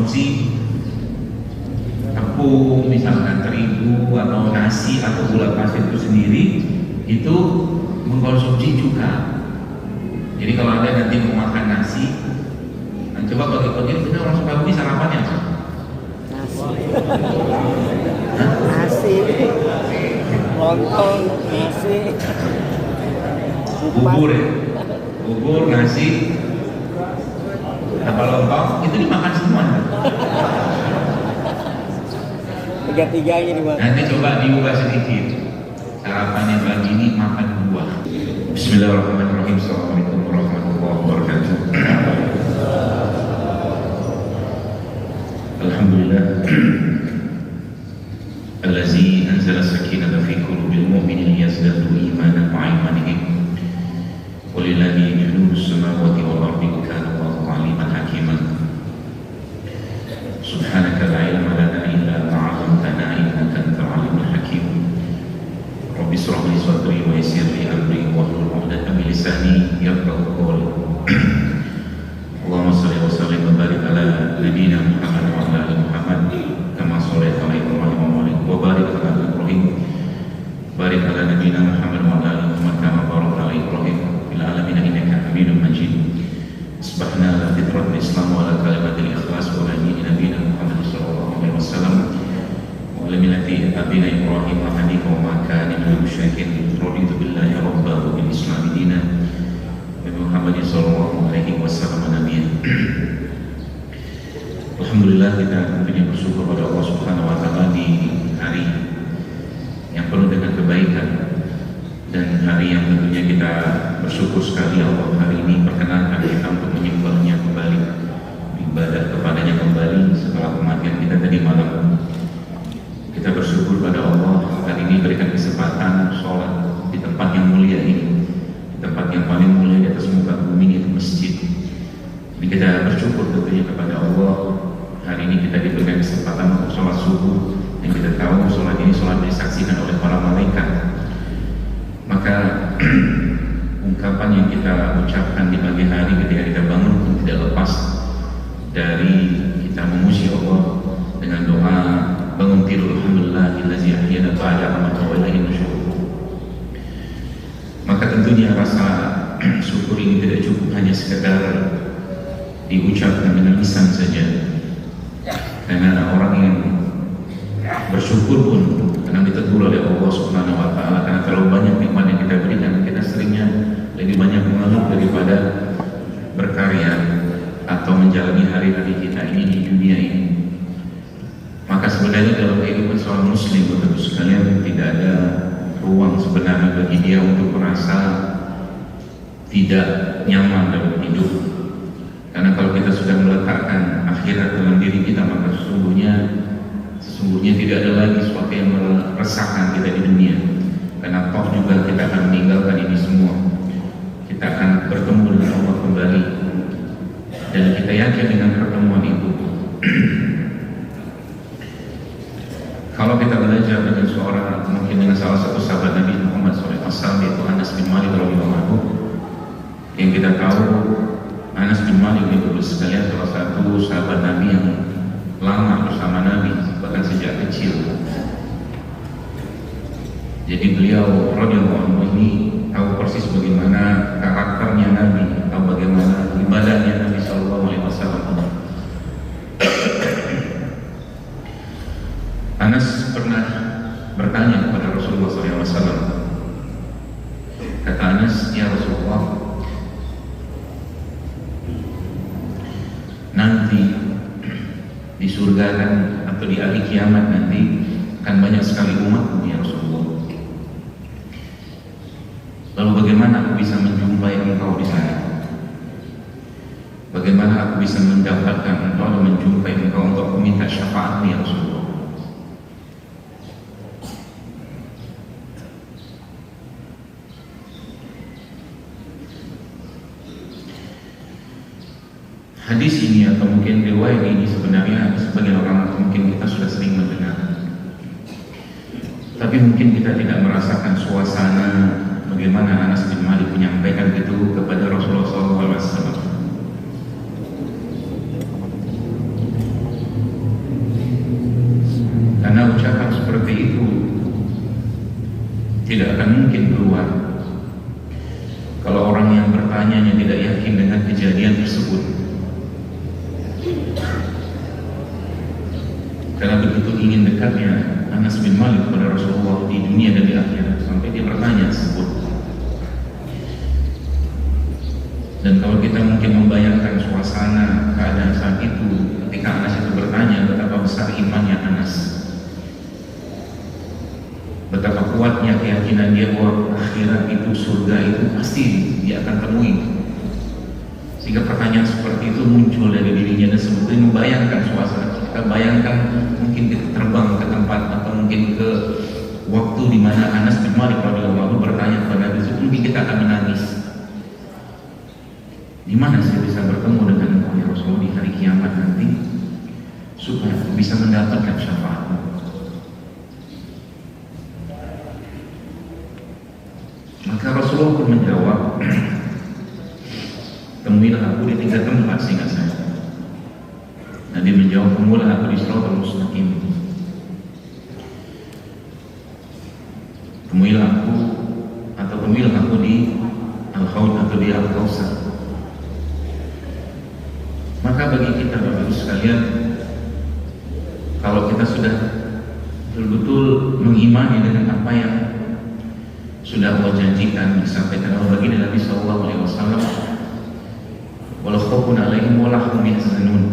mengkonsumsi tepung, misalkan terigu atau nasi atau gula pasir itu sendiri, itu mengkonsumsi cuka. Jadi kalau Anda nanti mau makan nasi, coba bagi-bagi kita orang Sukabumi sarapannya apa? Nasi, lontong, nasi, Bubur ya? Bubur, nasi, apa lontong, itu dimakan semua. tiga-tiganya dimakan. Nanti coba diubah sedikit. Sarapannya pagi ini makan buah. Bismillahirrahmanirrahim. Assalamualaikum warahmatullahi wabarakatuh. Alhamdulillah. Allazi anzala sakinata fi qulubil mu'minin yazdadu imanan ma'a imanihim. Walillahi junudus samawati wal ardi wa kana Allahu 'aliman hakiman. Subhanaka la ilma lana illa ma 'allamtana innaka antal 'alimul hakim. Rabbi shrah li sadri wa yassir li amri wahlul 'uqdatam min lisani yafqahu qawli. Allahumma shalli wa sallim wa barik ala nabiyyina Muhammad wa ala ali Muhammad kama shallaita ala Ibrahim wa ala wa barik ala Ibrahim barik ala nabiyyina Muhammad wa ala ali Muhammad kama barakta ala Ibrahim fil alamin innaka Hamidum Majid. Subhana la fitratul Islam wa ala kalimatil ikhlas wa ala nabiyyina Muhammad sallallahu alaihi wasallam wa ala millati abina Ibrahim wa hanifa wa ma kana minal musyrikin. Raditu billahi rabban wa bil Islam dinan wa Muhammad sallallahu alaihi wasallam nabiyyan. Alhamdulillah, kita tentunya bersyukur pada Allah Subhanahu wa taala di hari yang penuh dengan kebaikan dan hari yang tentunya kita bersyukur sekali Allah hari ini perkenankan kita untuk menyembahnya kembali, ibadah kepadanya kembali setelah kematian kita tadi malam. Kita bersyukur pada Allah hari ini berikan kesempatan sholat di tempat yang mulia ini, di tempat yang paling mulia di atas muka bumi ini, masjid. Ini kita bersyukur tentunya kepada Allah hari ini kita diberikan kesempatan untuk sholat subuh, yang kita tahu sholat ini sholat disaksikan oleh para malaikat. Maka ungkapan yang kita ucapkan di pagi hari ketika kita bangun pun tidak lepas dari kita memuji Allah dengan doa bangun tidur alhamdulillahillazi ahyana ba'da ma mata wa ilaihi nusyur. Maka tentunya rasa syukur ini tidak cukup hanya sekedar diucapkan dengan lisan saja, karena orang yang bersyukur pun kadang ditegur oleh Allah Subhanahu wa taala karena terlalu banyak nikmat yang kita berikan. Kita seringnya lebih banyak mengeluh daripada berkarya atau menjalani hari-hari kita ini di dunia ini. Maka sebenarnya dalam kehidupan seorang muslim, Bapak-Ibu sekalian, tidak ada ruang sebenarnya bagi dia untuk merasa tidak nyaman dalam hidup. Karena kalau kita sudah meletakkan akhirat dalam diri kita, maka sesungguhnya tidak ada lagi sesuatu yang meresahkan kita di dunia. Karena toh juga kita akan meninggalkan ini semua. Kita akan bertemu dengan Allah kembali, dan kita yakin dengan pertemuan itu. Kalau kita belajar dengan seorang, mungkin dengan salah satu sahabat Nabi Muhammad SAW, yaitu Anas bin Malik radhiyallahu anhu, yang kita tahu Anas bin Malik itu sekalian salah satu sahabat Nabi yang lama bersama Nabi, bahkan sejak kecil. Jadi beliau radhiyallahu anhu ini tahu persis bagaimana karakternya Nabi, tahu bagaimana ibadahnya Nabi sallallahu alaihi wasallam. Anas pernah bertanya kepada Rasulullah SAW. Kata Anas, ya Rasulullah, nanti di surga kan, atau di hari kiamat nanti akan banyak sekali umatmu ya Rasulullah. Lalu bagaimana aku bisa menjumpai engkau di sana? Bagaimana aku bisa mendapatkan engkau dan menjumpai engkau untuk meminta syafaatmu ya Rasulullah? Hadis ini atau mungkin riwayat ini sebenarnya sebagian orang mungkin kita sudah sering mendengar, tapi mungkin kita tidak merasakan suasana bagaimana Anas bin Malik menyampaikan itu kepada Rasulullah SAW. Karena ucapan seperti itu tidak akan mungkin keluar kalau orang yang bertanya tidak yakin dengan kejadian tersebut. Karena begitu ingin dekatnya Anas bin Malik pada Rasulullah di dunia dan di akhirat, sampai dia bertanya tersebut. Dan kalau kita mungkin membayangkan suasana keadaan saat itu ketika Anas itu bertanya, betapa besar imannya Anas, betapa kuatnya keyakinan dia bahwa akhirat itu, surga itu pasti dia akan temui. Sehingga pertanyaan seperti itu muncul dari dirinya dan sebetulnya membayangkan suasana. Kita bayangkan mungkin kita terbang ke tempat atau mungkin ke waktu di mana Anas bin Malik radhiyallahu anhu bertanya kepada Nabi, mungkin kita akan menangis. Di mana saya bisa bertemu dengan Engkau ya Rasulullah di hari kiamat nanti supaya bisa mendapatkan syafaat. Maka Rasulullah pun menjawab, temuilah aku di 3 tempat seingat saya. Nabi menjawab, temuilah aku di Siratal Mustaqim, temuilah aku di Al-Haud atau di Al-Kautsar. Maka bagi kita Bapak Ibu sekalian, kalau kita sudah betul-betul mengimani dengan apa yang sudah Allah janjikan disampaikan oleh baginda Nabi sallallahu alaihi wasallam, wala khaufun 'alaihim wa la hum yahzanun.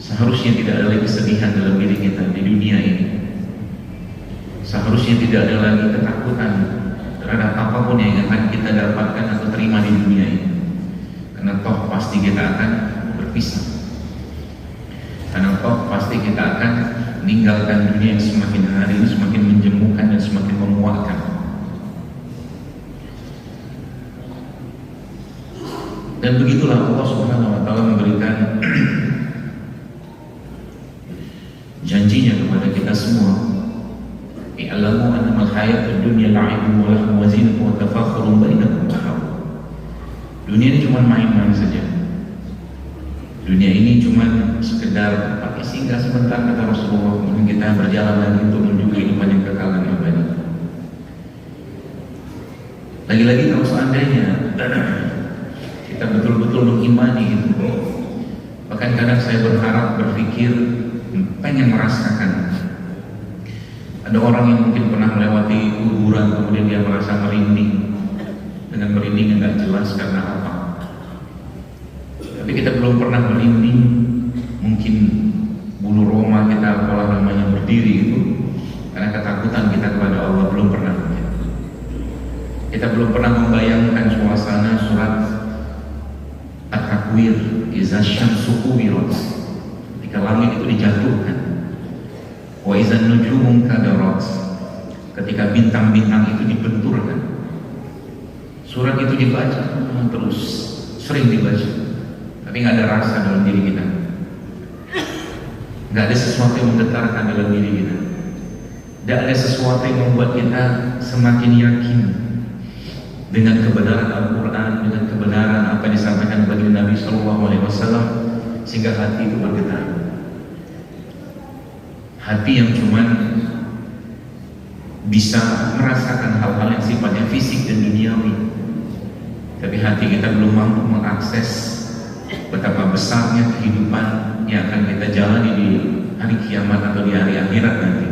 Seharusnya tidak ada lagi kesedihan dalam diri kita di dunia ini. Seharusnya tidak ada lagi ketakutan terhadap apapun yang akan kita dapatkan atau terima di dunia ini. Karena toh pasti kita akan berpisah. Karena toh pasti kita akan meninggalkan dunia yang semakin hari ini semakin menjemukan dan semakin memuakkan. Dan begitulah Allah Subhanahu wa taala memberikan janjinya kepada kita semua. I'lamu annamal hayatud dunya la'ibun wa lahwun wa zinatun wa tafakhurun bainakum. Dunia ini cuma main-main saja. Dunia ini cuma sekedar pakai singgah sebentar kata Rasulullah, kemudian kita berjalan lagi untuk menuju kehidupan yang kekal dan abadi. Lagi-lagi kalau seandainya kita betul-betul mengimani itu, bahkan kadang saya berharap, berpikir, pengen merasakan. Ada orang yang mungkin pernah melewati kuburan kemudian dia merasa merinding, dengan merinding yang gak jelas karena apa. Tapi kita belum pernah merinding, mungkin bulu roma kita pola namanya berdiri itu karena ketakutan kita kepada Allah, belum pernah. Kita belum pernah membayangkan suasana surat At-Takwir, iza syamsu kuwirat, ketika langit itu dijatuhkan, wa iza nujumun kadarat, ketika bintang-bintang itu dibenturkan. Surat itu dibaca terus, sering dibaca, tapi nggak ada rasa dalam diri kita, nggak ada sesuatu yang menggetarkan dalam diri kita, nggak ada sesuatu yang membuat kita semakin yakin dengan kebenaran Al-Quran, dengan kebenaran apa yang disampaikan bagi Nabi Sallallahu Alaihi Wasallam, sehingga hati itu bergetar. Hati yang cuman bisa merasakan hal-hal yang sifatnya fisik dan duniawi, tapi hati kita belum mampu mengakses betapa besarnya kehidupan yang akan kita jalani di hari kiamat atau di hari akhirat nanti.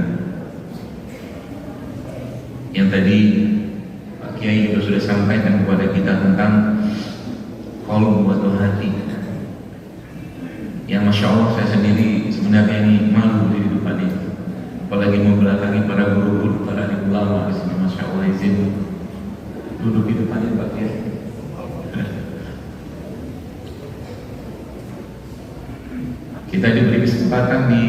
Yang tadi Kiai juga sudah sampaikan kepada kita tentang qalbu atau hati. Yang Masya Allah saya sendiri sebenarnya ini malu di depan ini, apalagi membelakangi para guru-guru, para ulama di sini. Masya Allah, izin duduk di depannya Pak Kiai. Kita diberi kesempatan di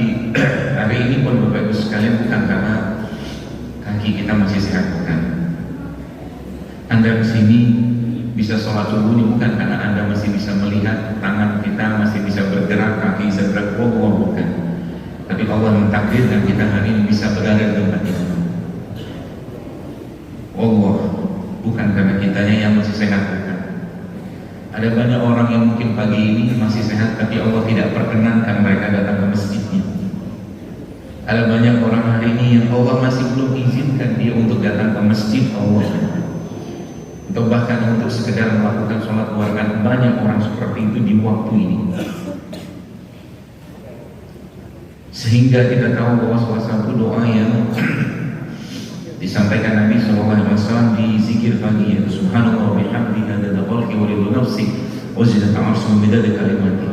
hari ini pun Bapak Ibu sekalian bukan karena kaki kita masih sehat, bukan. Anda di sini bisa sholat subuh ini bukan karena Anda masih bisa melihat, tangan kita masih bisa bergerak, kaki bisa bergerak, bukan. Tapi Allah mentakdirkan kita hari ini bisa berada di tempat ini. Allah, bukan karena kitanya yang masih sehat, bukan. Ada banyak orang yang mungkin pagi ini masih sehat, tapi Allah tidak perkenankan mereka datang ke masjidnya. Ada banyak orang hari ini yang Allah masih belum izinkan dia untuk datang ke masjid Allah, atau bahkan untuk sekedar melakukan sholat duha. Banyak orang seperti itu di waktu ini, sehingga kita tahu bahwa salah satu doa yang disampaikan Nabi SAW di zikir pagi yaitu Subhanallah wa bihamdihi adada khalqi wa ridha nafsi wa zinata arsyihi wa midada kalimati.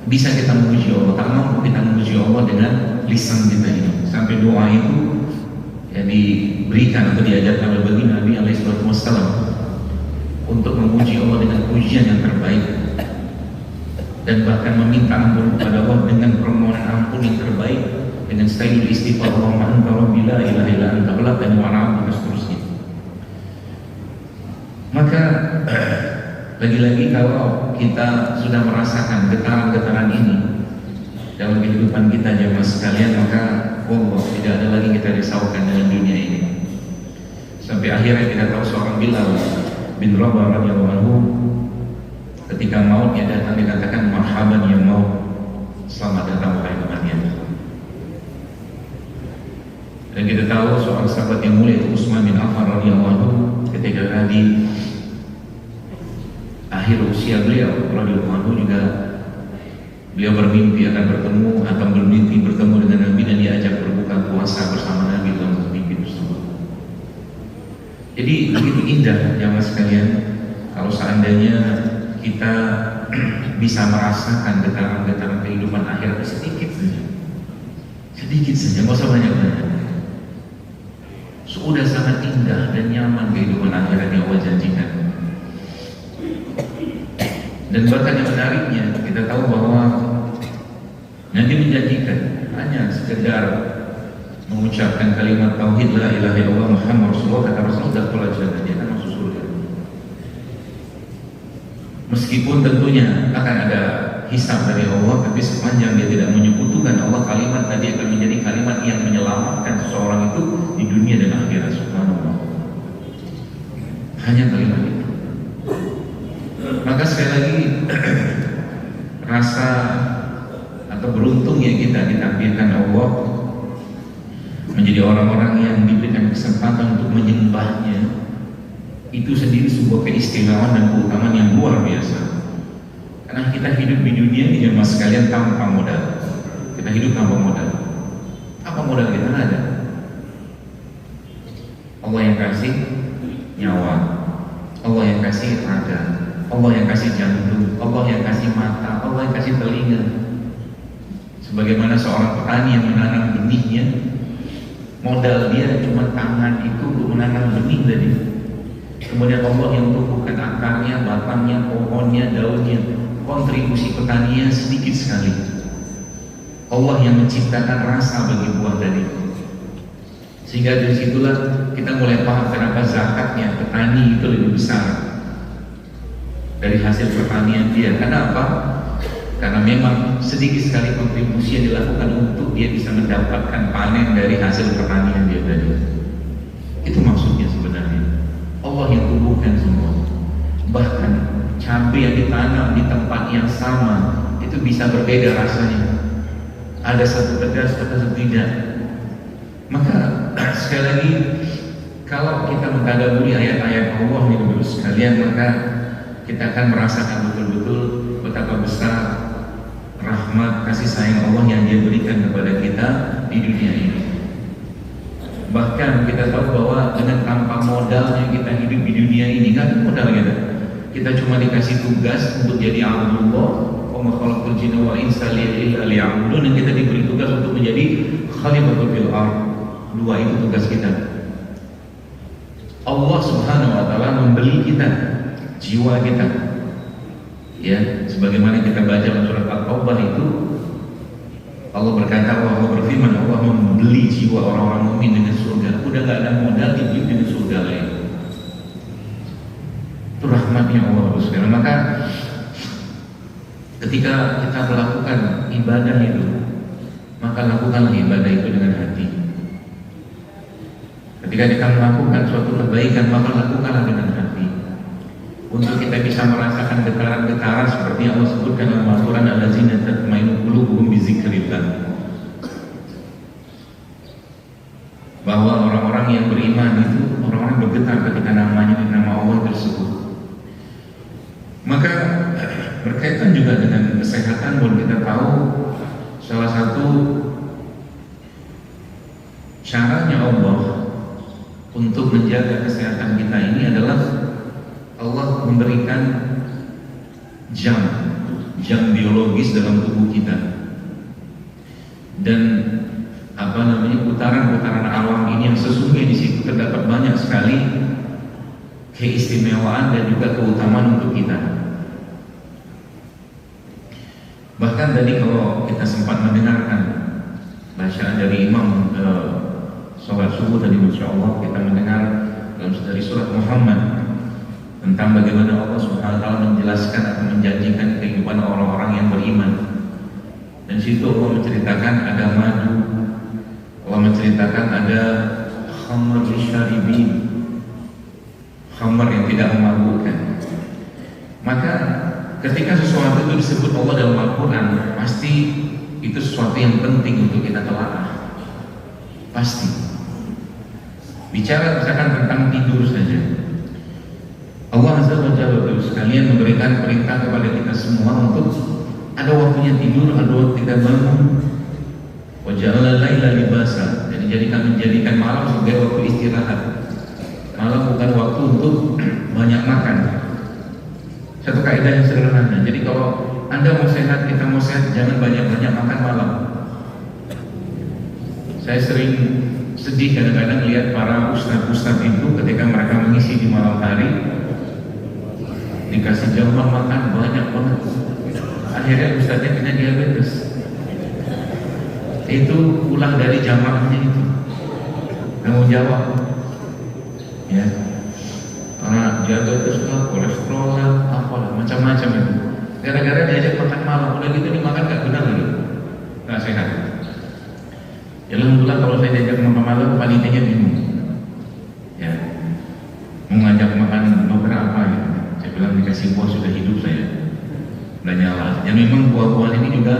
Bisa kita memuji Allah, tak mampu kita memuji Allah dengan lisan kita ini. Sampai doa itu ya diberikan atau diajarkan oleh baginda Nabi SAW untuk memuji Allah dengan pujian yang terbaik, dan bahkan meminta ampun kepada Allah dengan permohonan ampun yang terbaik, dengan style istighfar Allahumma anta rabbi la ilaha illa anta khalaqtani wa ana abduka, dan seterusnya. Maka lagi-lagi kalau kita sudah merasakan getaran-getaran ini dalam kehidupan kita jemaah sekalian, maka Allah tidak ada lagi kita risaukan dengan dunia ini. Sampai akhirnya kita tahu seorang Bilal bin Rabah radhiyallahu anhu ketika mautnya datang dikatakan marhaban ya maut, selamat datang wahai kematian. Dan kita tahu seorang sahabat yang mulia itu Utsman bin Affan radhiyallahu anhu ketika di akhir usia beliau radhiyallahu anhu juga beliau bermimpi akan bertemu atau bermimpi bertemu dengan Nabi dan diajak berbuka puasa bersama Nabi dalam mimpi tersebut. Jadi begitu indah jamaah sekalian kalau seandainya kita bisa merasakan getaran-getaran kehidupan akhirat sedikit saja, nggak usah banyak-banyak. Sudah sangat indah dan nyaman kehidupan akhirat yang Allah janjikan. Dan bahkan yang menariknya, kita tahu bahwa Nabi menjanjikan hanya sekedar mengucapkan kalimat tauhid la ilaha illallah Muhammad Rasulullah, kata Rasulullah dakhala jannah, dia akan masuk surga. Meskipun tentunya akan ada hisab dari Allah, tapi sepanjang dia tidak menyekutukan Allah, kalimat tadi akan menjadi kalimat yang menyelamatkan seseorang itu di dunia dan akhirat. Subhanallah. Hanya kalimat itu. Maka sekali lagi rasa atau beruntungnya kita ditampilkan Allah menjadi orang-orang yang diberikan kesempatan untuk menyembahnya, itu sendiri sebuah keistimewaan dan keutamaan yang luar biasa. Karena kita hidup di dunia ini jemaah sekalian tanpa modal. Kita hidup tanpa modal. Apa modal kita? Ada. Allah yang kasih nyawa, Allah yang kasih raga, Allah yang kasih jantung, Allah yang kasih mata, Allah yang kasih telinga. Sebagaimana seorang petani yang menanam benihnya, modal dia cuma tangan itu untuk menanam benih tadi. Kemudian Allah yang tumbuhkan akarnya, batangnya, pohonnya, daunnya. Kontribusi petaninya sedikit sekali. Allah yang menciptakan rasa bagi buah tadi. Sehingga dari situlah kita mulai paham kenapa zakatnya petani itu lebih besar dari hasil pertanian dia. Karena apa? Karena memang sedikit sekali kontribusi yang dilakukan untuk dia bisa mendapatkan panen dari hasil pertanian dia tadi. Itu maksudnya sebenarnya. Allah yang tumbuhkan semua. Bahkan cabai yang ditanam di tempat yang sama itu bisa berbeda rasanya. Ada satu pedas, satu tidak. Maka sekali lagi kalau kita mentadaburi ayat-ayat Allah ini Bapak sekalian, maka kita akan merasakan betul-betul betapa besar rahmat kasih sayang Allah yang Dia berikan kepada kita di dunia ini. Bahkan kita tahu bahwa dengan tanpa modalnya kita hidup di dunia ini, nggak ada modal kita. Kita cuma dikasih tugas untuk jadi Abdullah, wa ma khalaqtul jinna wal insa illa liya'budun, dan kita diberi tugas untuk menjadi khalifatul fil ardh. Dua itu tugas kita. Allah Subhanahu wa taala membeli kita, jiwa kita. Ya, sebagaimana kita baca dalam surat At-Taubah itu, Allah berkata, Allah berfirman, Allah membeli jiwa orang-orang mukmin dengan surga. Udah gak ada modal dibeli dengan surga lain. Itu rahmatnya Allah Subhanahu. Maka ketika kita melakukan ibadah itu, maka lakukanlah ibadah itu dengan hati. Ketika kita melakukan suatu kebaikan, maka lakukanlah dengan hati. Untuk kita bisa merasakan getaran-getaran seperti yang Allah sebutkan dalam Al-Quran, allazina tatma'innu qulubuhum bizikrillah. yang beriman itu orang-orang bergetar ketika namanya nama Allah tersebut. Maka berkaitan juga dengan kesehatan pun kita tahu salah satu caranya Allah untuk menjaga kesehatan kita ini adalah Allah memberikan jam biologis dalam tubuh kita, dan putaran-putaran alam ini yang sesungguhnya di situ terdapat banyak sekali keistimewaan dan juga keutamaan untuk kita. Bahkan tadi kalau kita sempat mendengarkan bacaan dari Imam sholat subuh tadi, Masya Allah, kita mendengar dari surat Muhammad tentang bagaimana Allah Subhanahu wa Ta'ala menjelaskan atau menjanjikan kehidupan orang-orang yang beriman. Dan situ Allah menceritakan ada madu, Allah menceritakan ada khamr lisyaribin, khamr yang tidak memabukkan. Maka ketika sesuatu itu disebut Allah dalam Al-Quran, pasti itu sesuatu yang penting untuk kita telaah. Pasti. Bicara misalkan tentang tidur saja, Allah Azza wa Jalla sekalian memberikan perintah kepada kita semua untuk ada waktunya tidur, ada waktu kita bangun. Wa ja'ala laila libasa. Jadi menjadikan malam sebagai waktu istirahat. Malam bukan waktu untuk banyak makan. Satu kaidah yang sederhana. Jadi kalau Anda mau sehat, kita mau sehat, jangan banyak-banyak makan malam. Saya sering sedih kadang-kadang lihat para ustaz-ustaz itu ketika mereka mengisi di malam hari, dikasih jamuan makan banyak banget, akhirnya ustaznya kena diabetes. Itu pulang dari jamaahnya itu tanggung jawab, ya, diabetes lah, kolesterol lah, apalah macam-macam itu, gara-gara diajak makan malam. Udah gitu dimakan gak benar lagi, gak sehat. Ya alhamdulillah kalau saya diajak makan malam, panitianya bingung, ya, mau ngajak makan dokter apa gitu. Saya bilang dikasih buah sudah hidup saya, udah nyala. Ya memang buah-buahan ini juga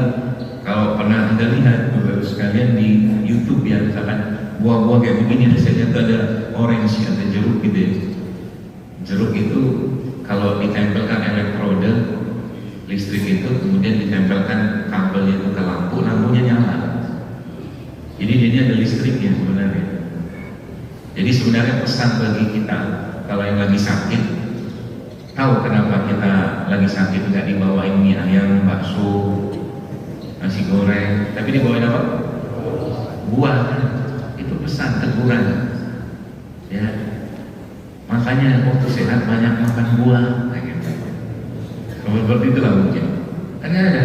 kalau pernah Anda lihat Bapak sekalian di YouTube, ya, misalkan buah-buah kayak begini, biasanya itu ada orange, ada jeruk gitu ya. Jeruk itu kalau ditempelkan elektrode listrik itu, kemudian ditempelkan kabelnya itu ke lampu, lampunya nyala. Jadi ini ada listriknya sebenarnya. Jadi sebenarnya pesan bagi kita kalau yang lagi sakit, tahu kenapa kita lagi sakit nggak dibawain mie ayam, bakso, nasi goreng, tapi dibawain apa? Buah. Itu pesan teguran, ya. Makanya waktu sehat banyak makan buah, gitu. Kalau seperti itulah mungkin. Kan ada,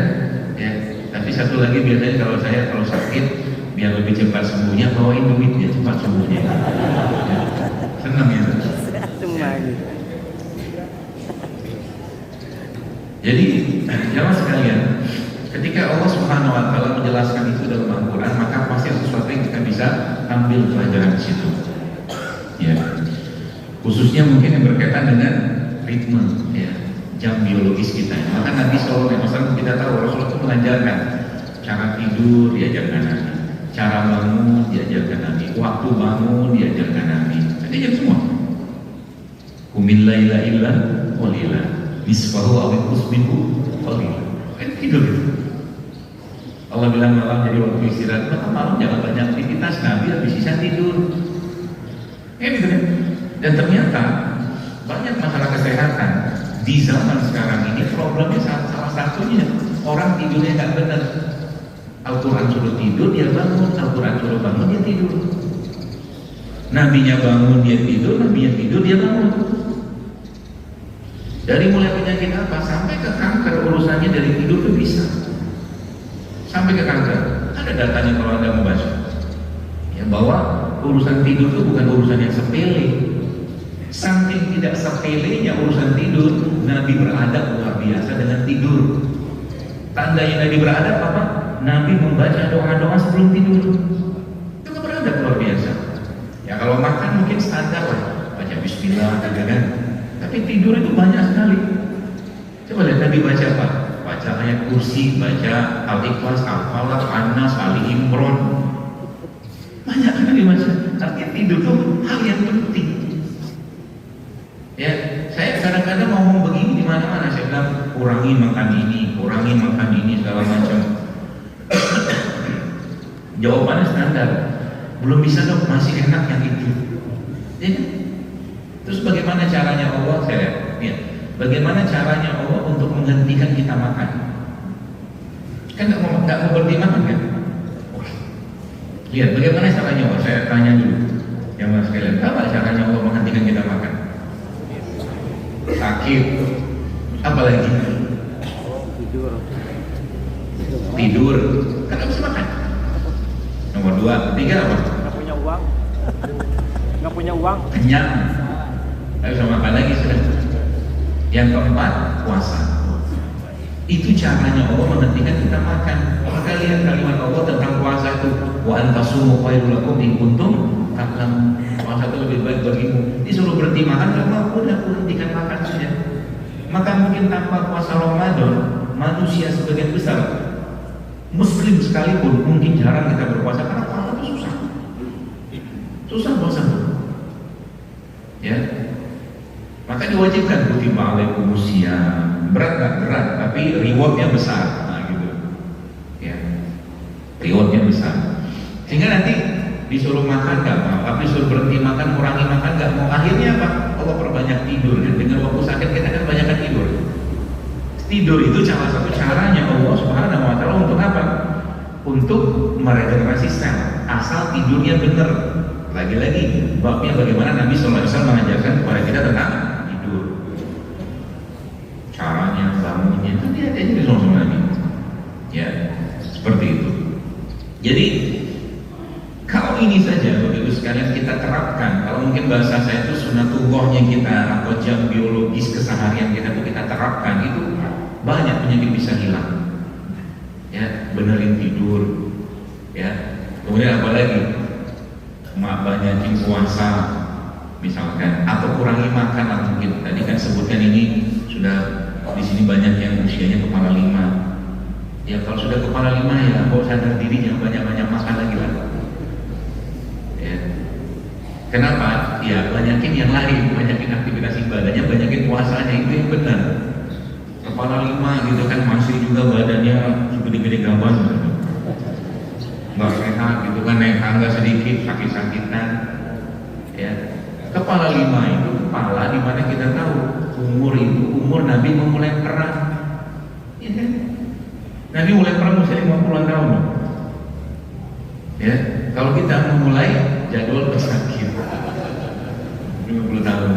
ya. Tapi satu lagi biasanya kalau sakit, biar lebih cepat sembuhnya, bawain duit ya, cepat sembuhnya. Ya. Senang ya. Ya. Jadi jamaah sekalian, ketika Allah Subhanahu wa Ta'ala menjelaskan itu dalam Al-Quran, maka pasti sesuatu yang kita bisa ambil pelajaran di situ. Ya. Khususnya mungkin yang berkaitan dengan ritme, ya, jam biologis kita. Maka Nabi SAW, kita tahu Rasulullah itu mengajarkan cara tidur, diajarkan Nabi, cara bangun, diajarkan Nabi, waktu bangun, diajarkan Nabi. Diajarkan semua. Qumil laila illa qalila, nisfahu aw inqus minhu qalila. Kan tidur itu. Allah bilang malam jadi waktu istirahat, maka malam jangan banyak aktivitas. Nabi habis sisa tidur. Gitu kan? Dan ternyata banyak masalah kesehatan di zaman sekarang ini, problemnya salah satunya orang tidurnya nggak benar. Al-Quran suruh tidur, dia bangun. Al-Quran suruh bangun, dia tidur. Nabinya bangun, dia tidur. Nabinya tidur, dia bangun. Dari mulai penyakit apa sampai ke kanker, urusannya dari tidur itu bisa. Sampai ke kanker. Ada datanya kalau Anda mau baca, ya, bahwa urusan tidur itu bukan urusan yang sepele. Saking tidak sepelenya urusan tidur, Nabi beradab luar biasa dengan tidur. Tandanya Nabi beradab apa? Nabi membaca doa-doa sebelum tidur. Itu beradab luar biasa. Ya kalau makan mungkin standar lah, baca Bismillah, kan? Tapi tidur itu banyak sekali. Coba lihat Nabi baca apa? Baca ayat kursi, baca Al-Ikhlas, Al-Falaq, An-Nas, Ali Imran. Banyak kali masuk. Artinya tidur itu hal yang penting. Ya, saya kadang-kadang ngomong begini di mana-mana, saya bilang kurangi makan ini, segala macam. Jawabannya standar, belum bisa dok, masih enak yang itu. Ya kan? Terus bagaimana caranya Allah? Saya lihat, ya. Bagaimana caranya Allah untuk menghentikan kita makan? Kan nggak mau berhenti makan kan? Lihat bagaimana caranya Allah. Saya tanya dulu, yang mas sekalian, apa caranya Allah menghentikan kita makan? Sakit, apalagi tidur, kan nggak bisa makan. Nomor 2, 3 apa? Nggak punya uang. Kenyang, nggak bisa makan lagi sudah. Yang keempat, puasa. Itu caranya Allah menghentikan kita makan. Maka lihat kalimat Allah tentang puasa itu, wa antasumu khairul lakum in kuntum ta'lamun. Puasa itu lebih baik bagimu. Disuruh berhenti makan, nggak mau, udah hentikan makan saja. Maka mungkin tanpa puasa Ramadan, manusia sebagian besar, Muslim sekalipun mungkin jarang kita berpuasa karena puasa itu susah puasa. Ya, maka diwajibkan kutiba alaikumusiyam. Berat nggak berat, tapi rewardnya besar. Nah, gitu. Ya, rewardnya besar. Sehingga nanti disuruh makan nggak mau, tapi disuruh berhenti makan, kurangi makan nggak mau. Akhirnya apa? Allah perbanyak tidur. Dan dengan waktu sakit kita kan banyak tidur. Tidur itu salah satu caranya Allah Subhanahu Wa Taala untuk apa? Untuk meregenerasi sel. Asal tidurnya benar. Lagi-lagi babnya bagaimana Nabi SAW mengajarkan kepada kita tentang tidur. Caranya, bangunnya, itu dia aja di sama Nabi. Ya, seperti itu. Jadi kalau ini saja Bapak Ibu sekalian kita terapkan, kalau mungkin bahasa saya itu sunatullahnya kita atau jam biologis keseharian kita itu kita terapkan, itu banyak penyakit bisa hilang. Ya, benerin tidur. Ya, kemudian apa lagi? Banyakin puasa misalkan, atau kurangi makan lah mungkin. Tadi kan sebutkan ini sudah di sini banyak yang usianya kepala 5. Ya kalau sudah kepala 5 ya kok sadar diri jangan banyak-banyak makan lagi lah. Ya. Kenapa? Ya banyakin yang lain, banyakin aktivitas ibadahnya, banyakin puasanya, itu yang benar. Kepala 5 gitu kan masih juga badannya segede-gede gaban. Nggak sehat gitu kan, naik tangga sedikit sakit-sakitan. Ya, kepala 5 itu kepala di mana kita tahu umur itu umur Nabi memulai perang. Ya kan? Nabi mulai perang usia 50 tahun. Ya, kalau kita memulai jadwal bersakit 50 tahun.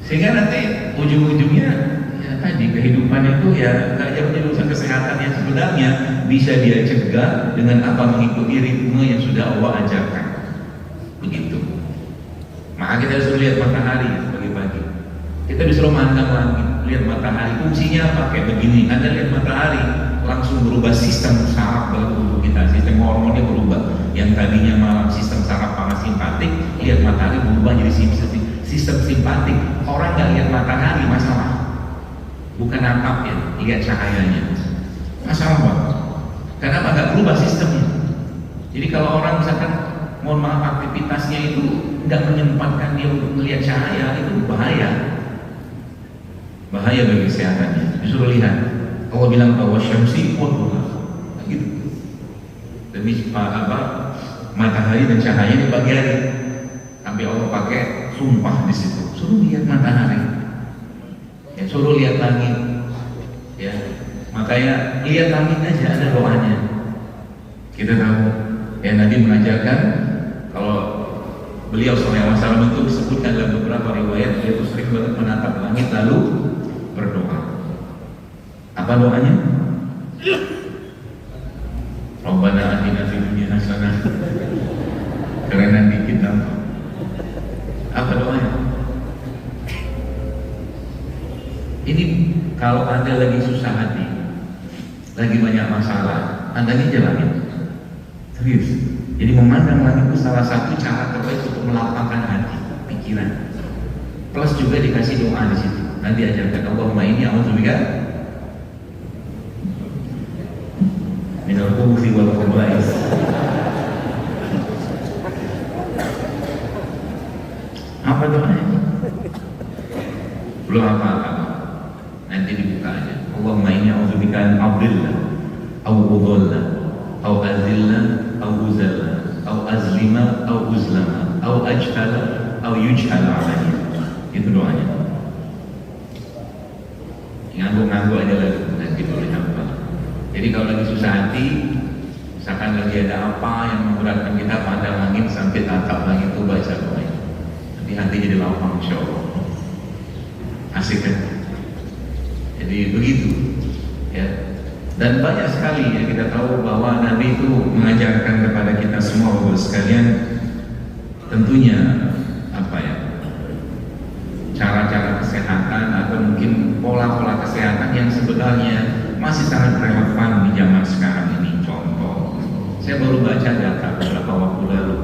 Sehingga nanti ujung-ujungnya ya tadi kehidupan itu ya nggak jauh dari urusan kesehatan yang sebenarnya bisa dia cegah dengan apa? Mengikuti ritme yang sudah Allah ajarkan. Begitu. Maka kita disuruh lihat matahari pagi-pagi. Kita disuruh mandang langit, lihat matahari. Fungsinya apa? Kayak begini. Anda lihat matahari, langsung berubah sistem saraf dalam tubuh kita. Sistem hormonnya berubah. Yang tadinya malam sistem saraf parasimpatik, lihat matahari berubah jadi sistem simpatik. Orang nggak lihat matahari masalah. Bukan atapnya, lihat cahayanya. Masalah apa? Kenapa nggak berubah sistemnya? Jadi kalau orang misalkan mohon maaf aktivitasnya itu nggak menyempatkan dia untuk melihat cahaya, itu bahaya bagi kesehatannya. Disuruh lihat, Allah bilang bahwa syamsi wadduha, gitu. Demi apa? Matahari dan cahaya di pagi hari. Sampai Allah pakai sumpah di situ. Suruh lihat matahari, ya, suruh lihat langit, ya. Makanya lihat langit aja ada doanya. Kita tahu, ya Nabi mengajarkan kalau beliau SAW itu disebutkan dalam beberapa riwayat, dia itu sering banget menatap langit lalu berdoa. Apa doanya? Rabbana atina fid dunya hasanah. Karena dikit nampak. Apa doanya? Ini kalau Anda lagi susah hati, lagi banyak masalah, Anda ini jalanin. Serius. Jadi memandang langit itu salah satu cara terbaik untuk melapangkan hati, pikiran. Plus juga dikasih doa di situ. Nanti ajarkan Allahumma inni a'udzubika minal khubuthi wal khaba'is. apa doanya? Belum apa-apa. Nanti dibuka aja. Allahumma inni a'udzubika an adilla aw udalla aw azilla aw uzalla aw azlima aw uzlama aw ajhala aw yujhala alayya. Itu doanya. Ngangguk-ngangguk aja lagi, nanti boleh hafal. Jadi kalau lagi susah hati, misalkan lagi ada apa yang memberatkan kita, pandang langit sampai tatap langit itu baca doa. Nanti hati jadi lapang, insya Allah. Asik kan? Jadi begitu, ya. Dan banyak sekali ya kita tahu bahwa Nabi itu mengajarkan kepada kita semua Bapak sekalian, tentunya apa ya, cara-cara kesehatan atau mungkin pola-pola kesehatan yang sebenarnya masih sangat relevan di zaman sekarang ini. Contoh, saya baru baca data beberapa waktu lalu.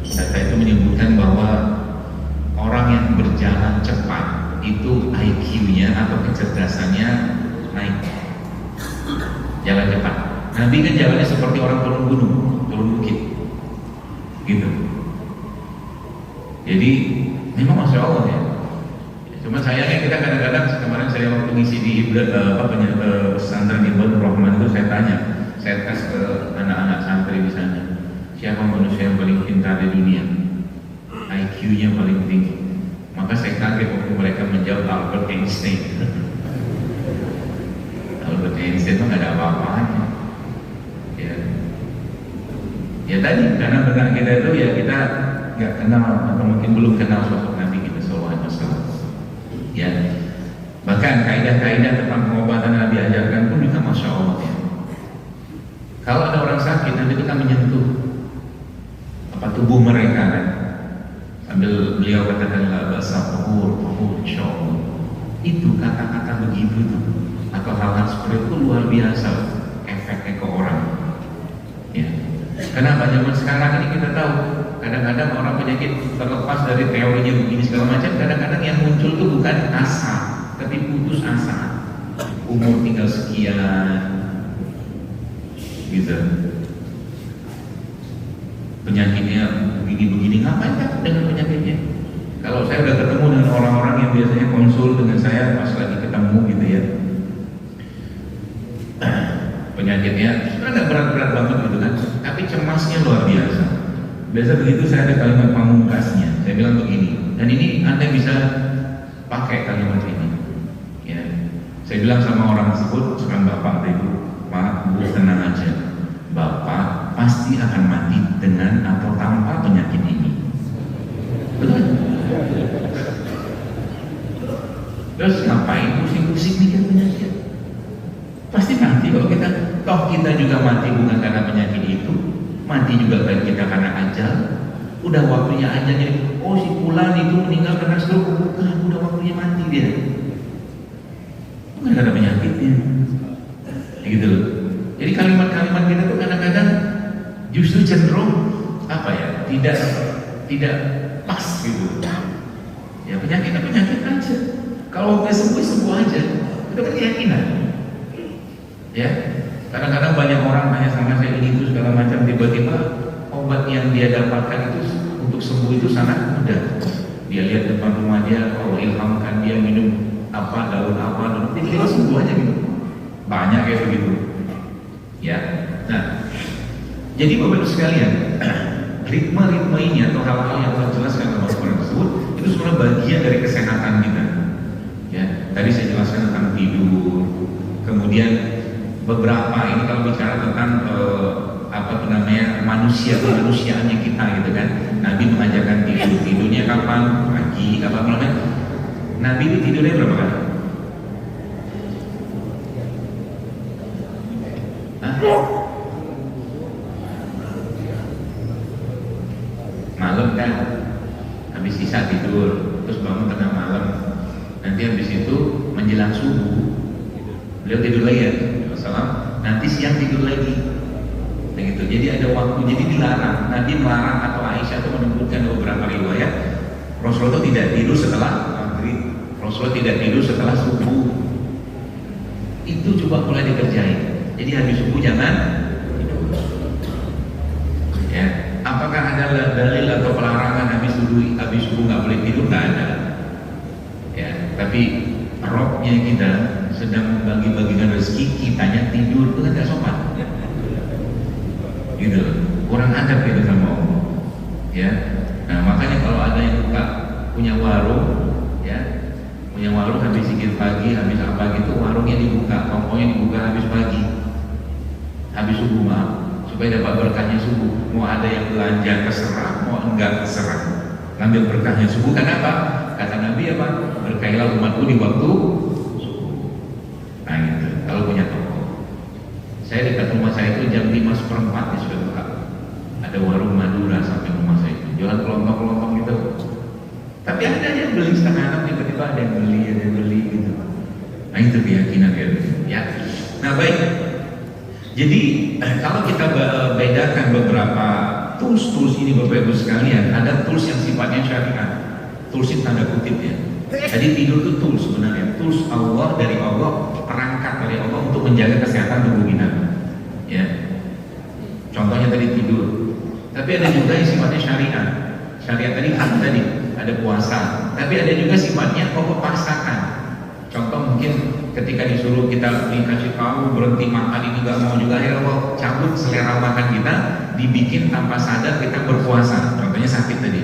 Data itu menyebutkan bahwa orang yang berjalan cepat itu IQ-nya atau kecerdasannya naik. Jalan cepat. Nabi kan jalannya seperti orang turun gunung, turun bukit, gitu. Jadi memang masya Allah ya. Cuma sayangnya kita kadang-kadang, kemarin saya waktu ngisi di pesantren Ibn Rahman itu saya tanya, saya tes ke anak-anak santri di sana, siapa manusia yang paling pintar di dunia, IQ-nya paling tinggi. Maka saya kaget waktu mereka menjawab Albert Einstein. Albert Einstein itu nggak ada apa-apanya. Ya tadi karena benar kita itu ya kita nggak kenal atau mungkin belum kenal sosok Nabi kita SAW. Ya, bahkan kaidah-kaidah tentang pengobatan Nabi ajarkan pun juga masya Allah ya. Kalau ada orang sakit, Nabi itu kan menyentuh tubuh mereka kan. Sambil beliau katakan la basa tahur insyaallah. Itu kata-kata begitu tuh atau hal-hal seperti itu luar biasa efeknya ke orang. Ya. Karena zaman sekarang ini kita tahu kadang-kadang orang penyakit terlepas dari teorinya begini segala macam, kadang-kadang yang muncul tuh bukan asa, tapi putus asa. Umur tinggal sekian, gitu. Penyakitnya begini-begini, ngapain takut dengan penyakitnya? Kalau saya udah ketemu dengan orang-orang yang biasanya konsul dengan saya pas lagi ketemu gitu ya, penyakitnya sebenarnya nggak berat-berat banget gitu kan, tapi cemasnya luar biasa. Biasa begitu saya ada kalimat pamungkasnya, saya bilang begini, dan ini Anda bisa pakai kalimat ini. Ya, saya bilang sama orang tersebut, sekarang Bapak itu, Pak, Bu, tenang aja, Bapak pasti akan mati dengan atau tanpa penyakit ini. Betul? Terus ngapain pusing-pusing mikir penyakit? Pasti mati kalau kita, toh kita juga mati bukan karena penyakit itu, mati juga kita karena ajal. Udah waktunya ajal, jadi oh si fulan itu meninggal karena stroke, bukan, udah waktunya mati dia. Bukan karena penyakitnya. Gitu loh. Jadi kalimat-kalimat kita tuh kadang-kadang justru cenderung apa ya, tidak pas gitu. Ya penyakit aja. Kalau waktu sembuh aja, itu kan keyakinan. Ya, kadang-kadang banyak orang tanya sama saya ini itu segala macam, tiba-tiba obat yang dia dapatkan itu untuk sembuh itu sangat mudah. Dia lihat depan rumah dia, Allah ilhamkan dia minum apa, daun apa, dan tiba-tiba sembuh aja gitu. Banyak kayak begitu. Ya, nah, jadi Bapak Ibu sekalian, ritme-ritme ini atau hal-hal yang telah jelaskan dalam Al-Quran tersebut itu sebenarnya bagian dari kesehatan kita. Ya, tadi saya jelaskan tentang tidur, kemudian beberapa ini kalau bicara tentang manusiaannya kita gitu kan. Nabi mengajarkan tidurnya kapan, pagi, apa namanya? Nabi itu tidurnya berapa kali? Malam kan, habis isya tidur, terus bangun tengah malam, nanti habis itu menjelang subuh beliau tidur lagi ya, Wassalam. Nanti siang tidur lagi, begitu. Jadi ada waktu, jadi dilarang. Nabi melarang atau Aisyah itu menyebutkan beberapa riwayat, Rasulullah itu tidak tidur setelah maghrib, Rasulullah tidak tidur setelah subuh. Itu coba mulai dikerjain. Jadi habis subuh jangan tidur. Ya, apakah ada dalil atau pelarangan habis subuh nggak boleh tidur? Nggak Tapi robnya kita sedang membagi-bagikan rezeki, kitanya tidur, itu kan gak sopan. Gitu, kurang adab gitu sama Allah. Ya, nah makanya kalau ada yang punya warung, ya, punya warung habis zikir pagi, habis apa gitu, warungnya dibuka, tongkonya dibuka habis pagi, habis subuh maaf, supaya dapat berkahnya subuh. Mau ada yang belanja terserah, mau enggak terserah, ngambil berkahnya subuh. Kenapa? Kata Nabi apa? Berkailah umatku di waktu subuh. Nah gitu, kalau punya toko. Saya dekat rumah saya itu jam 5:04 sudah buka. Ada warung Madura sampai rumah saya itu, jualan kelontong-kelontong gitu. Tapi ada yang beli setengah enam, tiba-tiba ada yang beli gitu. Nah itu keyakinan ya. Nah baik. Jadi kalau kita bedakan beberapa tools ini Bapak Ibu sekalian, ada tools yang sifatnya syariat, tools itu tanda kutip ya. Jadi tidur itu tools sebenarnya, tools Allah dari Allah, perangkat dari Allah untuk menjaga kesehatan tubuh kita. Ya. Contohnya tadi tidur. Tapi ada juga yang sifatnya syariat. Syariat tadi ada puasa. Tapi ada juga sifatnya Allah paksakan. Contoh mungkin ketika disuruh kita dikasih tahu berhenti makan ini nggak mau juga, akhirnya Allah cabut selera makan kita, dibikin tanpa sadar kita berpuasa. Contohnya sakit tadi,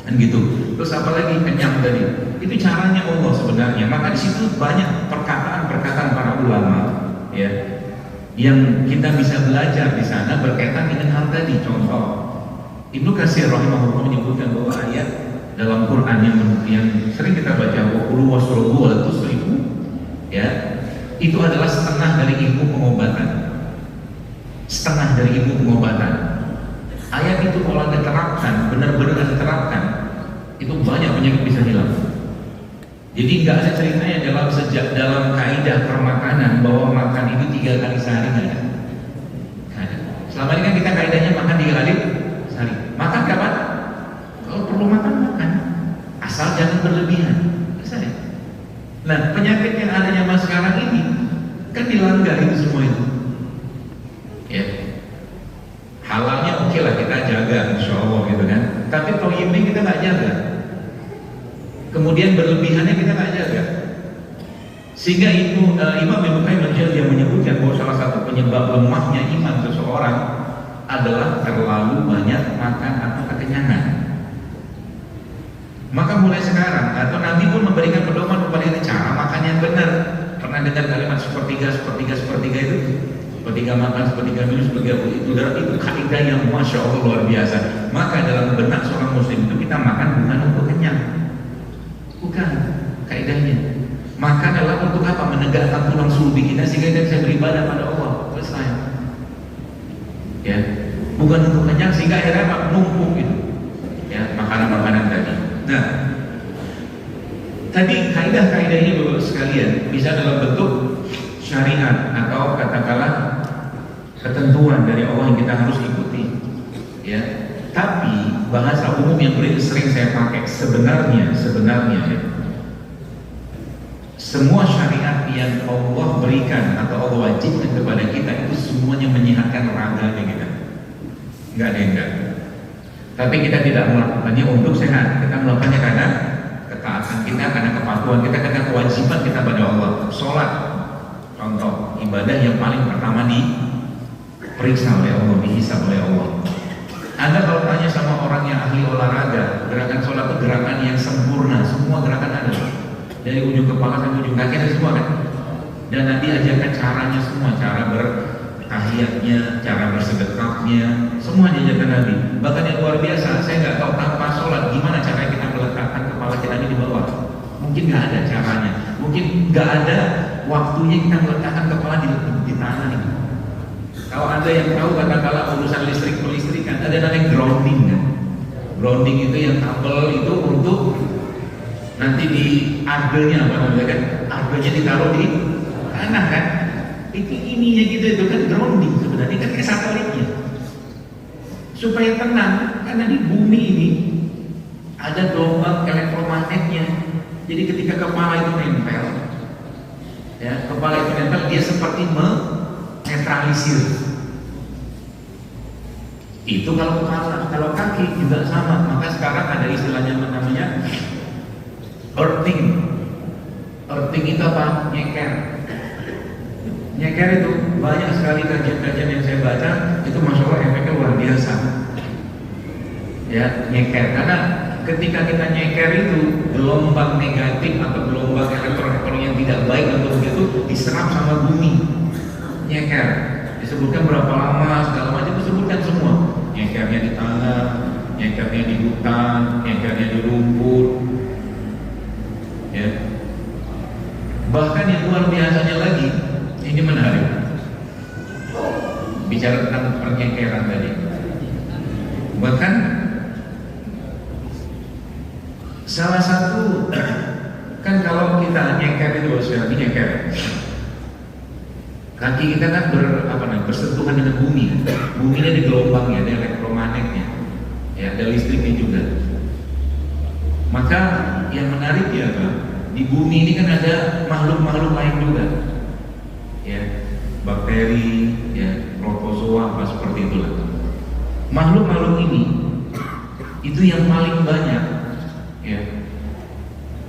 kan gitu. Terus apalagi kenyang tadi, itu caranya Allah sebenarnya. Maka di situ banyak perkataan para ulama, ya, yang kita bisa belajar di sana berkaitan dengan hal tadi. Contoh, Ibnu Katsir rahimahullah menyebutkan bahwa ayat dalam Quran yang sering kita baca, waqulu wasrobu wa tusrifu, ya, itu adalah setengah dari ilmu pengobatan. Setengah dari ilmu pengobatan. Ayat itu kalau diterapkan, benar-benar diterapkan, itu banyak penyakit bisa hilang. Jadi nggak ada ceritanya dalam kaidah permakanan bahwa makan itu 3 kali sehari, nggak ada. Selama ini kan kita kaidahnya makan 3 kali sehari. Makan kapan? Kalau perlu makan, asal jangan berlebihan. Nah, penyakit yang ada zaman sekarang ini kan dilanggar itu semua itu. Ya, halalnya oke lah kita jaga, insya Allah gitu kan. Tapi thayyibnya kita nggak jaga. Kemudian berlebihannya kita nggak jaga. Sehingga itu Imam Ibnu Qayyim yang menyebutkan bahwa salah satu penyebab lemahnya iman seseorang adalah terlalu banyak makan atau kekenyangan. Maka mulai sekarang, atau Nabi pun memberikan pedoman kepada kita cara makan yang benar. Pernah dengar kalimat sepertiga itu? Sepertiga makan, sepertiga minum, sepertiga itu kaidah yang masya Allah luar biasa. Maka dalam benak seorang muslim itu kita makan bukan untuk kenyang, bukan kaidahnya. Makan adalah untuk apa? Menegakkan tulang sulbi kita sehingga kita bisa beribadah pada Allah. Selesai. Ya, bukan untuk kenyang sehingga akhirnya apa? Numpuk itu. Ya, makanan-makanan tadi. Nah, tadi kaidah-kaidah ini Bapak sekalian bisa dalam bentuk syariat atau katakanlah ketentuan dari Allah yang kita harus ikuti. Ya, tapi bahasa umum yang sering saya pakai sebenarnya ya, semua syariat yang Allah berikan atau Allah wajibkan kepada kita itu semuanya menyehatkan raganya kita. Nggak ada yang enggak. Tapi kita tidak melakukannya untuk sehat. Kita melakukannya karena ketaatan kita, karena kepatuhan kita, karena kewajiban kita pada Allah. Sholat, contoh ibadah yang paling pertama diperiksa oleh Allah, dihisab oleh Allah. Anda kalau tanya sama orang yang ahli olahraga, gerakan sholat itu gerakan yang sempurna, semua gerakan ada, dari ujung kepala sampai ujung kaki ada semua kan. Dan nanti ajarkan caranya semua, cara bertahiyatnya, cara bersedekahnya, semua diajarkan Nabi. Bahkan yang luar biasa, saya nggak tahu tanpa sholat gimana cara kita meletakkan kepala kita ini di bawah. Mungkin nggak ada caranya, mungkin nggak ada waktunya kita meletakkan kepala di tanah ini. Kalau Anda yang tahu katakanlah urusan listrik pelistrikan, ada namanya grounding kan. Grounding itu yang kabel itu untuk nanti di argenya apa namanya kan, argenya ditaruh di tanah kan. Itu ininya gitu, itu kan grounding sebenarnya kan kayak satelitnya. Supaya tenang, karena di bumi ini ada gelombang elektromagnetnya. Jadi ketika kepala itu nempel, ya, kepala itu nempel, dia seperti menetralisir. Itu kalau kepala, kalau kaki juga sama. Maka sekarang ada istilahnya namanya earthing. Penting itu apa? Nyeker. Nyeker itu banyak sekali kajian-kajian yang saya baca, itu masya Allah efeknya luar biasa. Ya, nyeker. Karena ketika kita nyeker itu gelombang negatif atau gelombang elektron yang tidak baik atau begitu diserap sama bumi. Nyeker. Disebutkan berapa lama, segala macam disebutkan semua. Nyekernya di tanah, nyekernya di hutan, nyekernya di rumput. Ya. Bahkan yang luar biasanya lagi, ini menarik. Bicara tentang penyekeran tadi. Bahkan salah satu kan kalau kita nyeker itu sudah nyeker. Kaki kita kan bersentuhan dengan bumi. Bumi ini ada gelombangnya, ada elektromagnetnya, ya, ada listriknya juga. Maka yang menarik ya, di bumi ini kan ada makhluk-makhluk lain juga, ya, bakteri, ya, protozoa, apa seperti itulah. Makhluk-makhluk ini itu yang paling banyak, ya,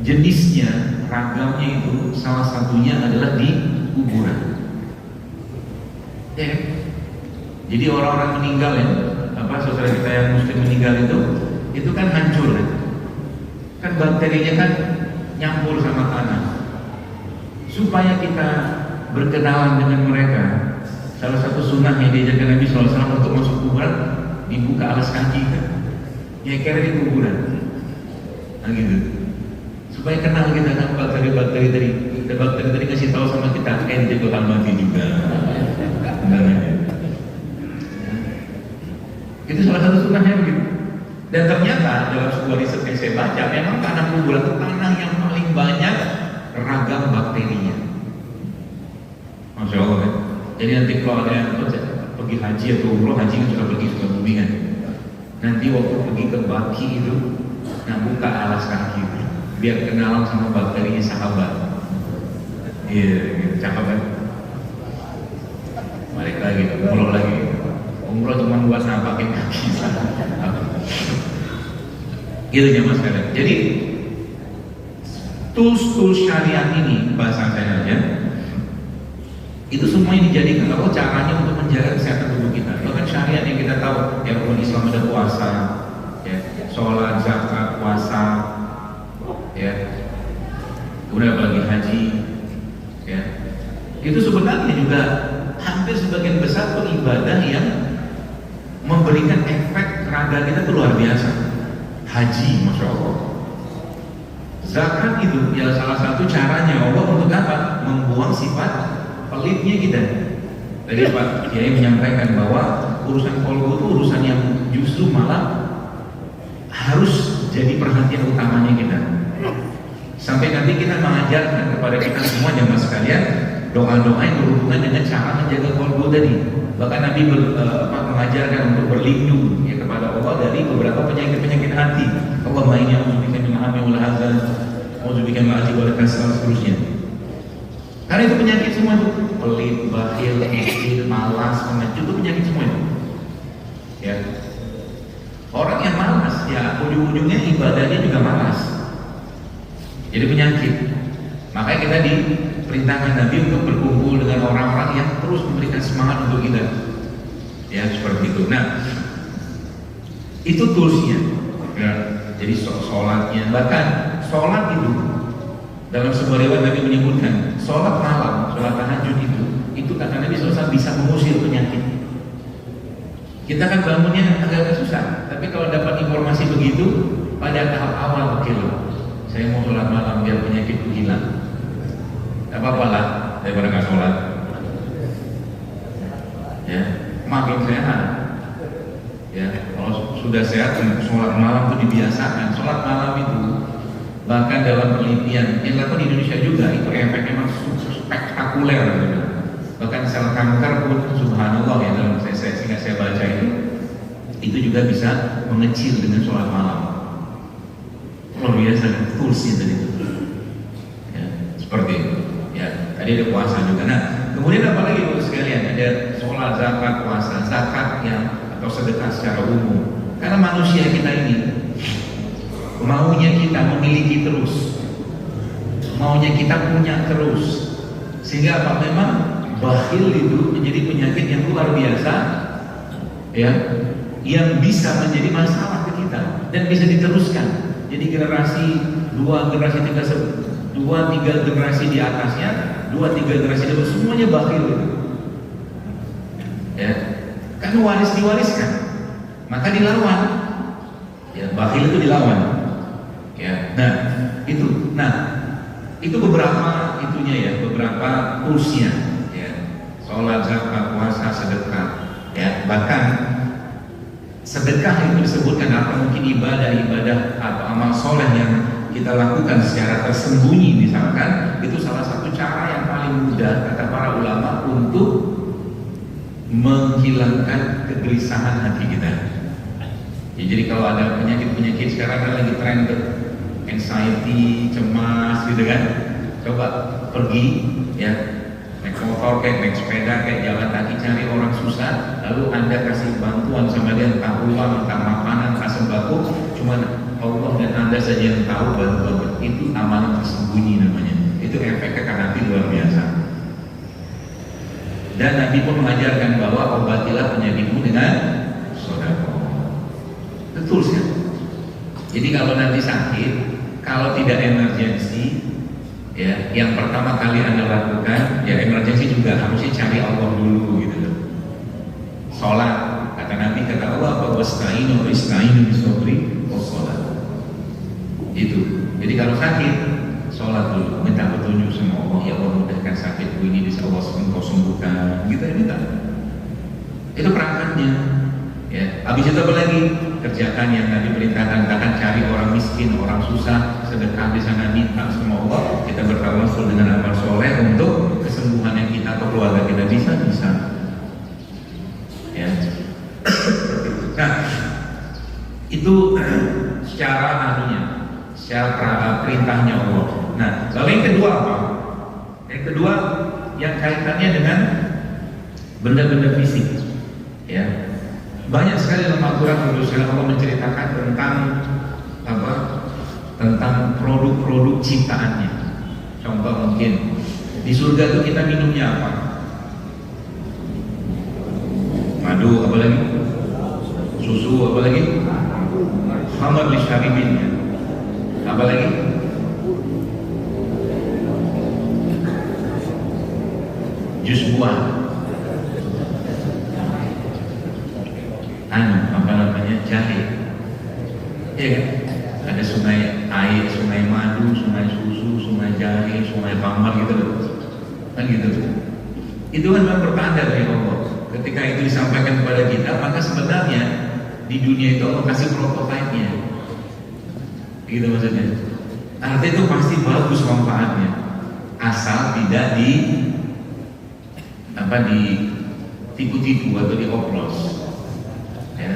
jenisnya, ragamnya itu salah satunya adalah di kuburan. Ya, jadi orang-orang meninggal ya, saudara kita yang muslim meninggal itu kan hancur kan bakterinya kan nyampur sama tanah. Supaya kita berkenalan dengan mereka, salah satu sunnah yang diajarkan Nabi SAW untuk masuk kuburan, dibuka alas kaki kan, nyeker di kuburan, nah gitu. Supaya kenal kita kan bakteri-bakteri tadi. Bakteri tadi kasih tahu sama kita, ente bakal mati juga. Itu salah satu sunnahnya begitu. Dan ternyata dalam sebuah riset yang saya baca, memang tanah kuburan itu tanah yang paling banyak ragam bakterinya. Masya Allah kan. Jadi nanti kalau ada yang pergi haji atau umroh, haji kan sudah pergi ke bumi kan. Nanti waktu pergi ke Baki itu, nah buka alas kaki itu, biar kenalan sama bakterinya sahabat. Iya, cakep kan. Balik lagi, umroh lagi. Umroh cuma buat nampakin kaki. Gitu ya mas kalian. Jadi tools syariat ini, bahasa saya aja, itu semua yang dijadikan kalau caranya untuk menjaga kesehatan tubuh kita. Bahkan syariat yang kita tahu, ya rukun Islam ada puasa, ya, sholat, zakat, puasa, ya, kemudian apalagi haji, ya, itu sebenarnya juga hampir sebagian besar beribadah yang memberikan efek raga kita itu luar biasa. Haji, masya Allah. Zakat itu ya salah satu caranya Allah untuk apa? Membuang sifat pelitnya kita. Tadi Pak Kiai menyampaikan bahwa urusan kolbu itu urusan yang justru malah harus jadi perhatian utamanya kita. Sampai nanti kita mengajarkan kepada kita semua jamaah sekalian doa-doa yang berhubungan dengan cara menjaga kolbu tadi. Bahkan Nabi mengajarkan untuk berlindung ya kepada Allah dari beberapa penyakit-penyakit hati. Allahumma inni a'udzubika min hammi wal hazan, a'udzubika min al-'ajzi wal kasal, seterusnya. Karena itu penyakit semua itu, pelit, bakhil, eksil, malas, pengecut, itu penyakit semua itu. Ya. Orang yang malas ya ujung-ujungnya ibadahnya juga malas. Jadi penyakit. Makanya kita diperintahkan Nabi untuk berkumpul dengan orang-orang yang terus memberikan semangat untuk kita. Ya seperti itu. Nah, itu toolsnya. Ya, jadi sholatnya, bahkan sholat itu dalam sebuah riwayat Nabi menyebutkan sholat malam, sholat tahajud itu kata Nabi SAW bisa mengusir penyakit. Kita kan bangunnya agak susah, tapi kalau dapat informasi begitu pada tahap awal, oke loh, saya mau sholat malam biar penyakit itu hilang. Gak apa-apa lah, daripada gak sholat. Ya, makin sehat. Ya, kalau sudah sehat, sholat malam itu dibiasakan. Sholat malam itu bahkan dalam penelitian yang dilakukan di Indonesia juga itu efeknya memang spektakuler. Gitu. Bahkan sel kanker pun subhanallah ya dalam sehingga saya baca itu juga bisa mengecil dengan sholat malam. Luar biasa toolsnya tadi itu. Ya, seperti itu. Ya, tadi ada puasa juga. Nah, kemudian apa lagi Bapak sekalian? Ada sholat, zakat, puasa, zakat yang atau sedekah secara umum. Karena manusia kita ini maunya kita memiliki terus. maunya kita punya terus. Sehingga apa, memang bakhil itu menjadi penyakit yang luar biasa, ya, yang bisa menjadi masalah ke kita dan bisa diteruskan. Jadi generasi 2, generasi 3, 2, 3 generasi di atasnya, 2, 3 generasi di bawah, semuanya bakhil itu. Ya, kan diwariskan, maka dilawan. Ya, bakhil itu dilawan. Ya, itu beberapa itunya ya, beberapa toolsnya. Ya, sholat, zakat, puasa, sedekah. Ya, bahkan sedekah itu disebutkan apa, mungkin ibadah atau amal soleh yang kita lakukan secara tersembunyi misalkan, itu salah satu cara yang paling mudah kata para ulama untuk menghilangkan kegelisahan hati kita. Ya, jadi kalau ada penyakit sekarang kan lagi tren anxiety, cemas gitu kan, coba pergi ya, naik motor kayak naik sepeda kayak jalan kaki, cari orang susah, lalu Anda kasih bantuan sama dia, entah uang, entah makanan, entah sembako, cuman Allah dan Anda saja yang tahu bantuan itu. Amanah tersembunyi namanya. Itu efeknya ke hati luar biasa. Dan Nabi pun mengajarkan bahwa obatilah penyakitmu dengan sedekah. Betul sih. Jadi kalau nanti sakit, kalau tidak emergensi, ya, yang pertama kali Anda lakukan, ya emergensi juga harusnya cari Allah dulu gitu loh. Sholat, kata Nabi, kata Allah apa, wasta'inu bis-sabri was-sholat. Itu. Jadi kalau sakit, sholat dulu, minta petunjuk sama Allah, ya Allah mudahkan sakitku ini, bisa Allah engkau sembuhkan, gitu ya, minta. Itu perangkatnya. Ya, habis itu apa lagi? Kerjakan yang Nabi perintahkan, katakan cari orang miskin, orang susah, sedekah di sana, minta sama Allah. Kita bertawasul dengan amal soleh untuk kesembuhan yang kita atau keluarga kita bisa. Ya. Nah, itu secara anunya, secara perintahnya Allah. Nah, lalu yang kedua apa? Yang kedua yang kaitannya dengan benda-benda fisik. Ya. Banyak sekali dalam Al-Quran Allah menceritakan tentang apa? Tentang produk-produk ciptaannya. Contoh mungkin di surga itu kita minumnya apa? Madu, apa lagi? Susu, apa lagi? Khamar li syaribinnya. Apa lagi? Jus buah. Apa namanya, jahe, ya kan? Ada sungai air, sungai madu, sungai susu, sungai jahe, sungai khamar gitu loh, kan gitu. Itu kan memang pertanda dari Allah. Ketika itu disampaikan kepada kita, maka sebenarnya di dunia itu Allah kasih prototipe-nya, gitu maksudnya. Artinya itu pasti bagus manfaatnya, asal tidak tipu-tipu atau dioplos. Ya.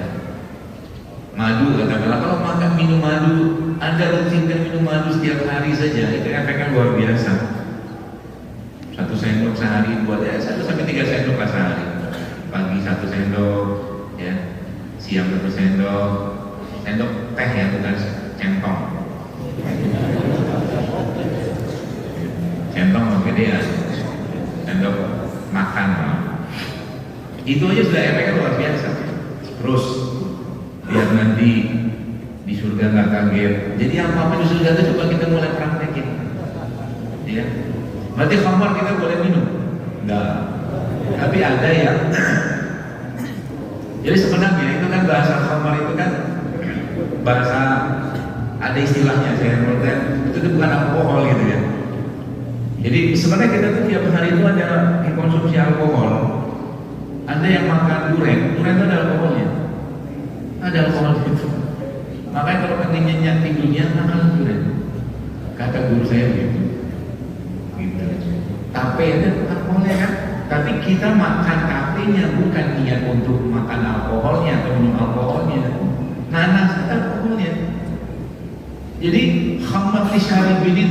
Madu katakanlah, kalau makan minum madu, Anda rutinkan minum madu setiap hari saja, itu efeknya luar biasa. 1 sendok sehari buat 1 sampai 3 sendok sehari. Pagi 1 sendok, ya, siang 1 sendok, sendok teh ya, bukan centong. Centong kegedean, sendok makan. Itu aja sudah efeknya luar biasa. Terus biar nanti di surga nggak kaget. Jadi apa di surga itu coba kita mulai praktekin. Ya, berarti khamar kita boleh minum? Enggak. Tapi ada yang jadi sebenarnya itu kan bahasa khamar itu kan bahasa, ada istilahnya, saya menurut itu bukan alkohol gitu ya. Jadi sebenarnya kita tuh tiap hari itu ada konsumsi alkohol. Ada yang makan durian itu ada alkoholnya. Ada alkohol itu. Makanya kalau pengen nyenyak tidurnya, makan durian. Kata guru saya begitu. Gitu. Tape ada alkoholnya kan? Tapi kita makan tapenya bukan niat untuk makan alkoholnya atau minum alkoholnya. Nanas ada alkoholnya. Jadi khamar li syaribin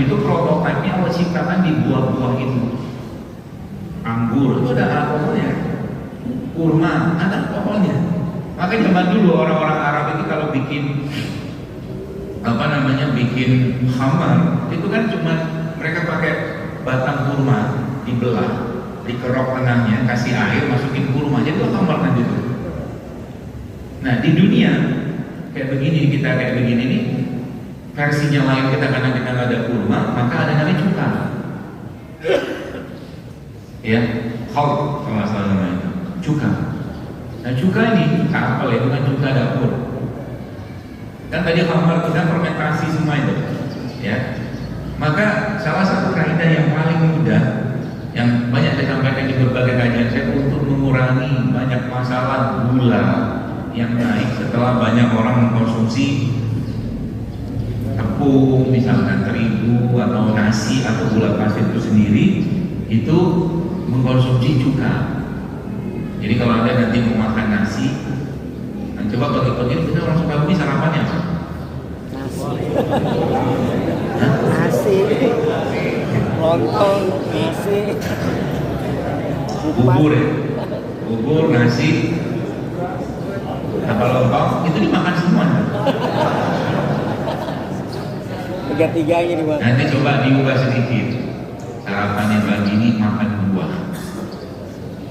itu prototipenya Allah ciptakan di buah-buah itu. Anggur itu ada alkoholnya, kurma ada alkoholnya. Makanya zaman dulu orang-orang Arab itu kalau bikin apa namanya bikin khamar itu kan cuma mereka pakai batang kurma dibelah, dikerok tengahnya, kasih air, masukin kurma, jadi itu khamar nanti itu. Nah di dunia kayak begini, kita kayak begini nih, versinya lain kita karena kita nggak ada kurma, maka ada namanya cuka. Ya, kalau nggak salah namanya cuka. Nah cuka ini cuka apa ya? Bukan cuka dapur. Kan tadi khamar kita fermentasi semua itu, ya. Maka salah satu kaidah yang paling mudah, yang banyak saya sampaikan di berbagai kajian saya untuk mengurangi banyak masalah gula yang naik setelah banyak orang mengkonsumsi tepung, misalkan terigu atau nasi atau gula pasir itu sendiri, itu mengkonsumsi cuka. Jadi kalau Anda nanti mau makan nasi, coba bagi-bagi kita orang Sukabumi sarapannya apa? Nasi, lontong, nasi, Bubur ya? Bubur, nasi, apa lontong, itu dimakan semua. tiga-tiganya dimakan. Nanti coba diubah sedikit. Sarapannya pagi ini makan buah,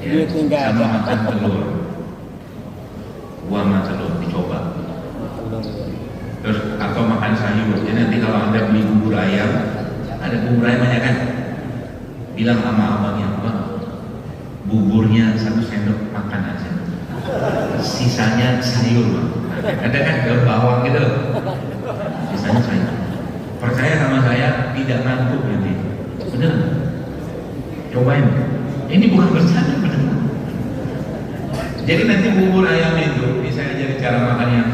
ya, sama makan telur. Buah sama telur dicoba. Terus atau makan sayur. Jadi nanti kalau Anda beli bubur ayam, ada bubur ayam banyak kan? Bilang sama abangnya, Bang, buburnya 1 sendok makan aja. Sisanya sayur, Bang. Ada kan daun bawang gitu. Sisanya sayur. Percaya sama saya, tidak ngantuk nanti. Bener? Cobain. Ini bukan bercanda, bener. Jadi nanti bubur ayam itu bisa jadi cara makan yang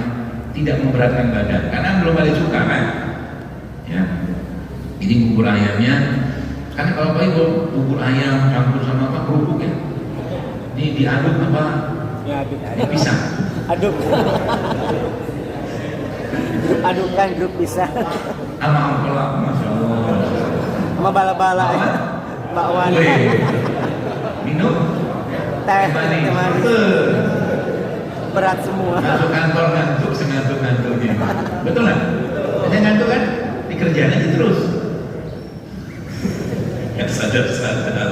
tidak memberatkan badan, karena belum ada cuka kan, ya. Jadi bubur ayamnya, karena kalau pakai bubur ayam campur sama apa kerupuk ya, ini diaduk apa? Ya, aduk. Pisang. Aduk. Adukan grup bisa. Sama ampela, masya Allah. Sama bala-bala ya. Bakwan. Minum. Teh manis. manis. Berat semua. Masuk kantor ngantuk, sengantuk-ngantuk gitu. Betul nggak? Saya ngantuk kan? Dikerjain aja terus. Nggak sadar-sadar.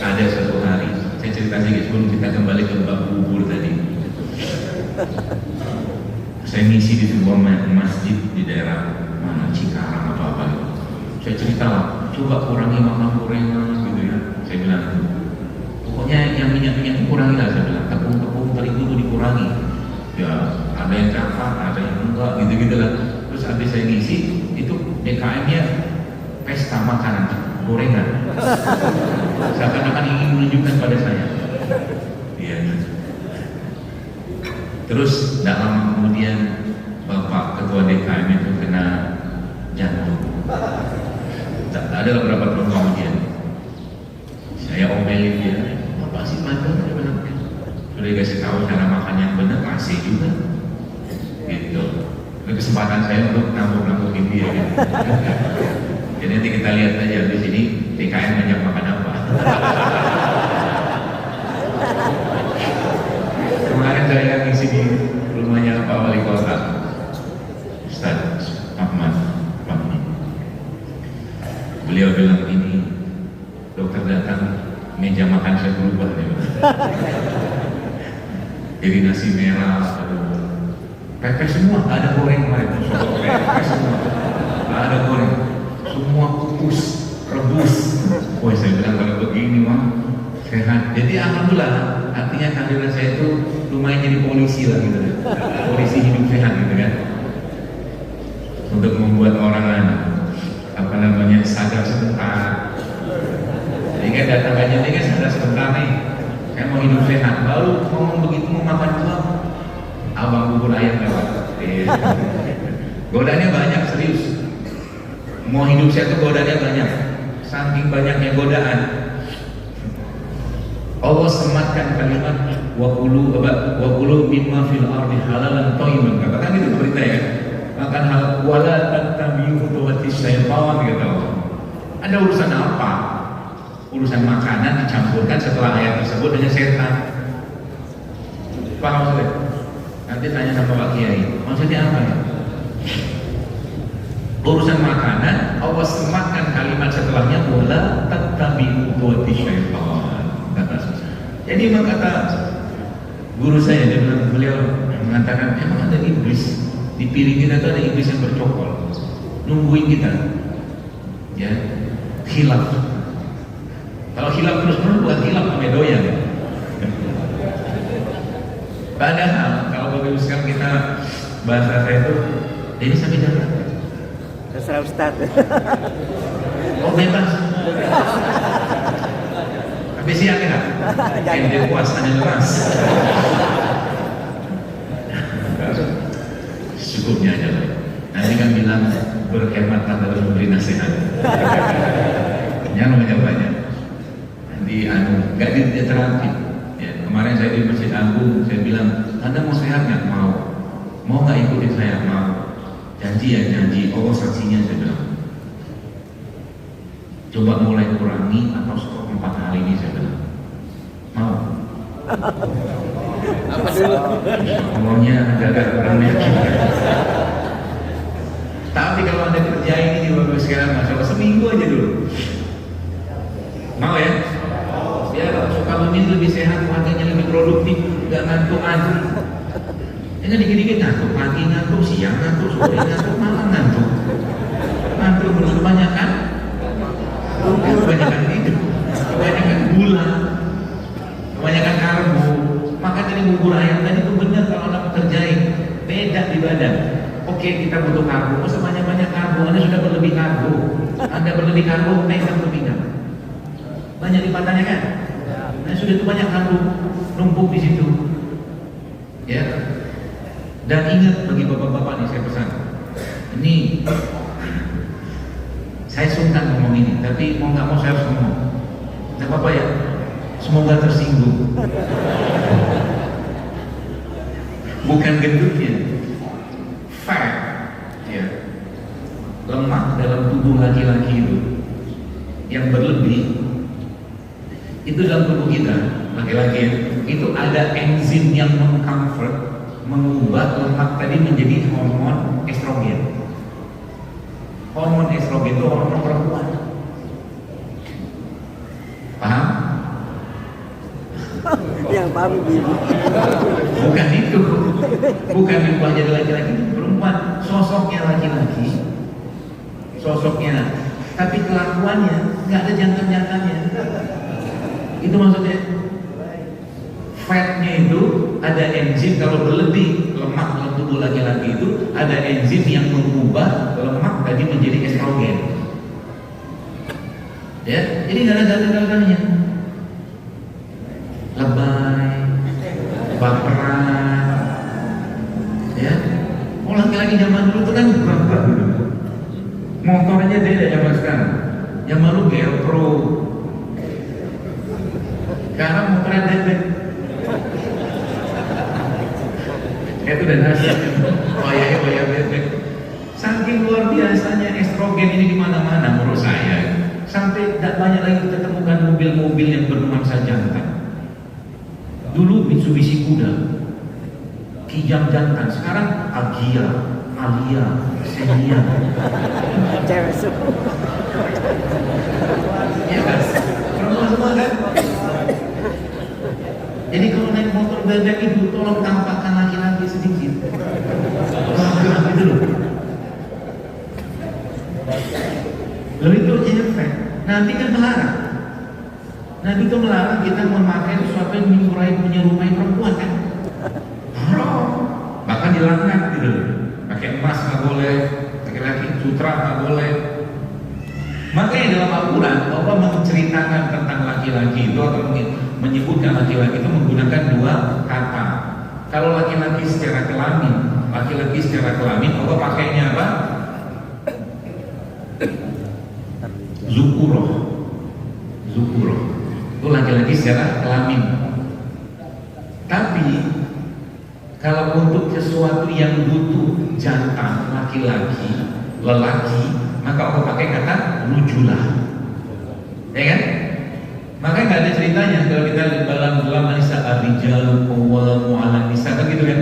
Ada suatu hari, saya cerita sedikit sebelum kita kembali ke bab bubur tadi. Saya misi di sebuah masjid di daerah mana Cikarang atau apa gitu. Saya cerita lah, coba kurangi makan gorengan gitu ya. Saya bilang, pokoknya yang minyak-minyak kurangi lah, saya bilang. Tepung-tepung terigu itu dikurangi. Ya ada yang cakap, ada yang enggak, gitu-gitu lah. Terus habis saya ngisi, itu DKM-nya pesta makanan gorengan. Seakan-akan ingin menunjukkan pada saya. Iya. Terus tidak lama kemudian Bapak Ketua DKM itu kena jantung. Ada beberapa tahun kemudian saya omelin dia, apa sih mantan? Dia bilang, sudah dikasih tahu cara makan yang benar, masih juga. Gitu. Ini kesempatan saya untuk nambung-nambungin dia. Gitu. Jadi nanti kita lihat aja di sini DKM banyak makan apa. Kemarin saya ngisi di rumahnya Pak Wali Kota, Ustaz Ahmad Fahmi. Beliau bilang ini, dokter datang, meja makan saya berubah nih. Jadi nasi merah, pepes semua, nggak ada goreng kemarin, pepes semua, nggak ada goreng, semua kukus, rebus. Wah saya bilang kalau begini mah sehat. Jadi alhamdulillah, artinya kehadiran saya itu lumayan jadi polisi lah gitu, polisi hidup sehat gitu kan, untuk membuat orang apa namanya sadar sebentar. Sehingga datang aja dia kan sadar sebentar nih, saya mau hidup sehat, baru ngomong begitu mau makan buah, abang bubur ayam lewat. Godaannya banyak, serius. Mau hidup sehat itu godaannya banyak, saking banyaknya godaan. Allah sematkan kalimat wakulu mimma fil ardi halalan thayyiban. Katakan itu berita ya. Makan hal wala tattabi'u khutuwatis syaitan gitu. Ada urusan apa? Urusan makanan dicampurkan setelah ayat tersebut dengan setan. Paham sudah? Nanti Nanti tanya sama Pak Kiai, maksudnya apa ya? Urusan makanan, Allah sematkan kalimat setelahnya wala tattabi'u khutuwati syaitan. Jadi memang kata guru saya, dia bilang, beliau mengatakan emang ada iblis di piring kita itu, ada iblis yang bercokol nungguin kita, ya, khilaf. Kalau khilaf terus-menerus bukan khilaf, namanya doyan. Padahal kalau Bapak sekarang kita bahasa saya itu, ini sampai jalan. Terserah Ustaz. Oh bebas. Tapi siang ya? Yang puas ada lepas. Cukupnya aja lah. Nanti kan bilang berhemat dalam memberi nasihat. Jangan banyak-banyak. Nanti nggak diterapi. Ya, kemarin saya di Masjid Agung, saya bilang, Anda mau sehat nggak? Mau nggak ikutin saya? Mau. Janji ya, janji. Allah saksinya, saya bilang. Coba mulai kurangi atau stop 4 hari ini, saya bilang. Mau? Apa dulu? Ngomongnya agak-agak kurang yakin. Tapi kalau Anda kerja ini di waktu sekarang, Masya Allah, seminggu aja dulu. Mau ya? Biar suka memilih lebih sehat, waktunya lebih produktif, gak ngantuk aja. Jangan dikit-dikit ngantuk, pagi ngantuk, siang ngantuk, sore ngantuk, malam ngantuk. Ngantuk terus kebanyakan itu, kebanyakan gula, kebanyakan karbo. Maka tadi bubur ayam tadi itu benar kalau Anda kerjain, beda di badan. Oke, kita butuh karbo, sebanyak-banyak karbo. Anda sudah berlebih karbo. Anda berlebih karbo, pegang kepinggang. Banyak di matanya kan? Nah, sudah itu banyak karbo numpuk di situ. Ya. Dan ingat bagi bapak-bapak nih, saya pesan. Ini saya sungkan ngomong ini, tapi mau nggak mau saya harus ngomong. Nggak apa-apa ya. Semoga tersinggung. Bukan gendutnya, fat, ya, lemak dalam tubuh laki-laki yang berlebih itu dalam tubuh kita laki-laki itu ada enzim yang mengconvert, mengubah lemak tadi menjadi hormon estrogen. Hormon estrogen itu hormon perempuan. Paham? Yang paham ibu. Bukan itu, bukan berubah jadi laki-laki, itu perempuan, sosoknya laki-laki, sosoknya, tapi kelakuannya nggak ada jantan-jantannya. Itu maksudnya. Fatnya itu ada enzim, kalau berlebih lemak dalam tubuh laki-laki itu ada enzim yang mengubah lemak tadi menjadi estrogen. Ya, jadi nggak ada ganda-gandanya. Lebay, baperan, ya. Oh laki-laki zaman dulu itu kan berapa dulu. Motor aja beda zaman sekarang. Zaman dulu GR Pro. Sekarang motornya bebek. Itu udah nasihat. Wayah bebek. Saking luar biasanya estrogen ini di mana-mana menurut saya. Sampai tidak banyak lagi kita temukan mobil-mobil yang bernuansa jantan. Dulu Mitsubishi kuda, Kijang jantan, sekarang Agia, Alia, Xenia. Cewek semua. Ya kan? Perempuan semua kan? Jadi kalau naik motor bebek itu tolong tampakkan laki-laki sedikit. Wah, gitu loh. Lalu itu efek. Nanti kan melarang. Nabi itu melarang kita memakai sesuatu yang menyerupai perempuan kan? Haram. Bahkan dilaknat gitu. Pakai emas nggak boleh, laki-laki sutra nggak boleh. Makanya dalam Al-Quran Allah menceritakan tentang laki-laki itu atau menyebutkan laki-laki itu menggunakan 2 kata. Kalau laki-laki secara kelamin, Allah pakainya apa? Zukuroh. Itu laki-laki secara kelamin. Tapi kalau untuk sesuatu yang butuh jantan, laki-laki, lelaki, maka Allah pakai kata nujulah, ya kan? Maka nggak ada ceritanya kalau kita dalam Nisa ar-rijalu qawwamu 'alan nisa kan gitu kan?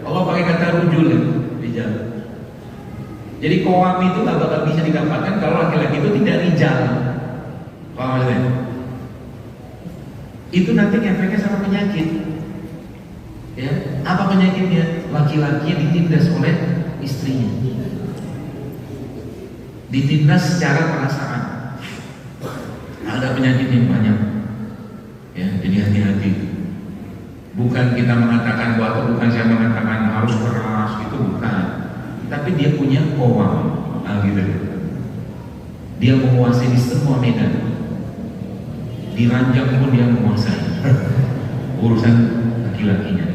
Allah Cuma pakai kata rujul ya, rijal. Jadi qawam itu nggak bakal bisa didapatkan kalau laki-laki itu tidak rijal. Paham maksudnya? Itu nanti efeknya sama penyakit. Ya, apa penyakitnya? Laki-laki yang ditindas oleh istrinya, ditindas secara perasaan. Ada penyakit yang banyak. Ya, jadi hati-hati. Bukan kita mengatakan atau bukan saya mengatakan harus keras, itu bukan. Tapi dia punya qawam, gitu. Dia menguasai di semua medan. Di ranjang pun dia menguasai urusan laki-lakinya.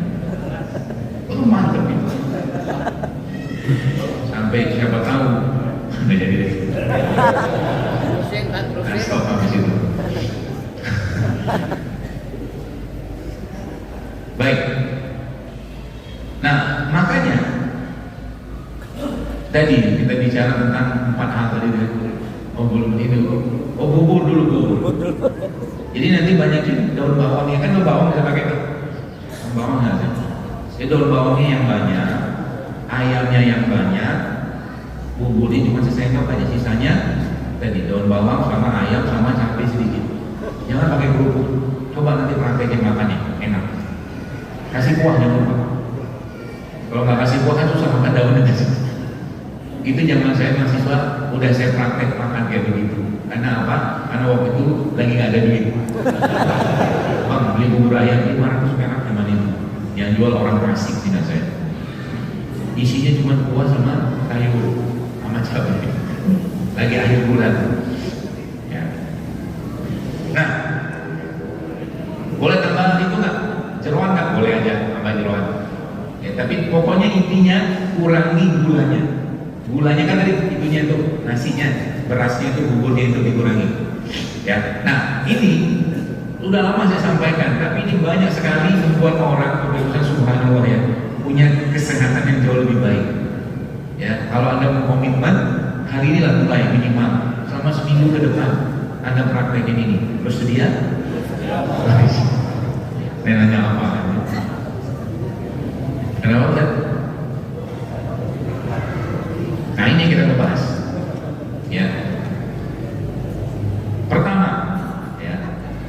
Itu mantap itu. Sampai siapa tahu nggak jadi deh. Stop habis itu. Baik. Nah, makanya tadi kita bicara tentang 4 hal tadi deh. Oh belum ini, bubur dulu bubur. Jadi nanti banyak daun bawangnya, kan daun bawang bisa pakai tuh. Daun bawang nggak sih? Jadi daun bawangnya yang banyak, ayamnya yang banyak, buburnya cuma sesendok aja, sisanya tadi daun bawang sama ayam sama cabai sedikit. Jangan pakai kerupuk. Coba nanti praktekin makannya, enak. Kasih kuah jangan lupa. Kalau nggak kasih kuah kan susah makan daun aja. Itu zaman saya mahasiswa udah saya praktek makan kayak begitu. Karena apa? Karena waktu itu lagi nggak ada duit. Bang beli bubur ayam 500 perak zaman itu. Yang jual orang Tasik tidak saya. Isinya cuma kuah sama kayu sama cabai. Lagi akhir bulan. Ya. Nah, boleh tambahan itu nggak? Jeroan nggak? Boleh aja tambah jeroan. Ya, tapi pokoknya intinya kurangi gulanya. Gulanya kan tadi itunya tuh, nasinya, berasnya itu, buburnya itu dikurangi. Ya, nah ini udah lama saya sampaikan, tapi ini banyak sekali membuat orang, pemirsa subhanallah ya, punya kesehatan yang jauh lebih baik. Ya, kalau Anda mau komitmen, hari ini lah mulai minimal, selama seminggu ke depan Anda praktekin ini. Bersedia? Saya nanya apa? Kenapa kan? Nah ini yang kita bahas. Ya. Pertama, ya,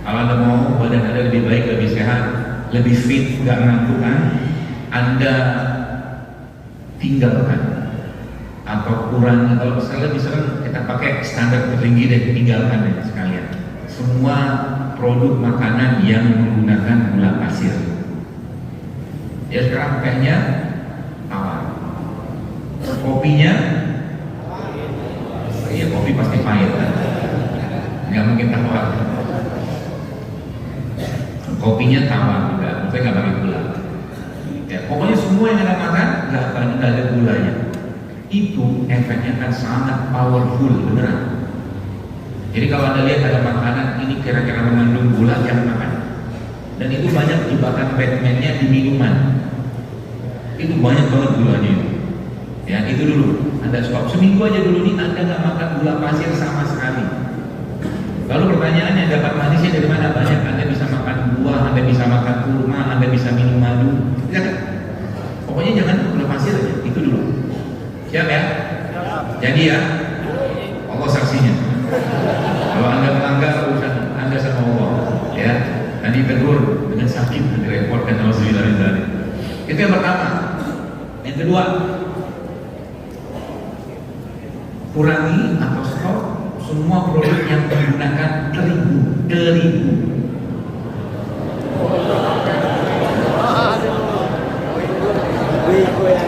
kalau Anda mau badan Anda lebih baik, lebih sehat, lebih fit, nggak ngantukan, Anda tinggalkan atau kurangi. Kalau misalnya lebih sering kita pakai standar tertinggi deh, tinggalkan deh sekalian semua produk makanan yang menggunakan gula pasir. Ya sekarang pakainya tawar. Kopinya, iya kopi pasti pahit kan? Nggak mungkin tawar. Kopinya tawar juga, maksudnya nggak pakai gula. Ya, pokoknya semua yang Anda makan nggak ada gulanya. Itu efeknya kan sangat powerful, beneran. Jadi kalau Anda lihat ada makanan ini kira-kira mengandung gula, jangan makan. Dan itu banyak jebakan Batman-nya di minuman. Itu banyak banget gulanya itu. Ya itu dulu. Anda stop seminggu aja dulu nih, Anda nggak makan gula pasir sama sekali. Lalu pertanyaannya, dapat manisnya dari mana? Banyak. Anda bisa makan buah, Anda bisa makan kurma, Anda bisa minum madu. Ya kan? Pokoknya jangan gula pasir aja. Itu dulu. Siap ya? Jadi ya, Allah saksinya. Kalau Anda melanggar urusan Anda sama Allah, ya, nanti tegur dengan sakit, nanti repot kan alhamdulillah. Itu yang pertama. Yang kedua, kurangi atau stop semua produk yang menggunakan terigu.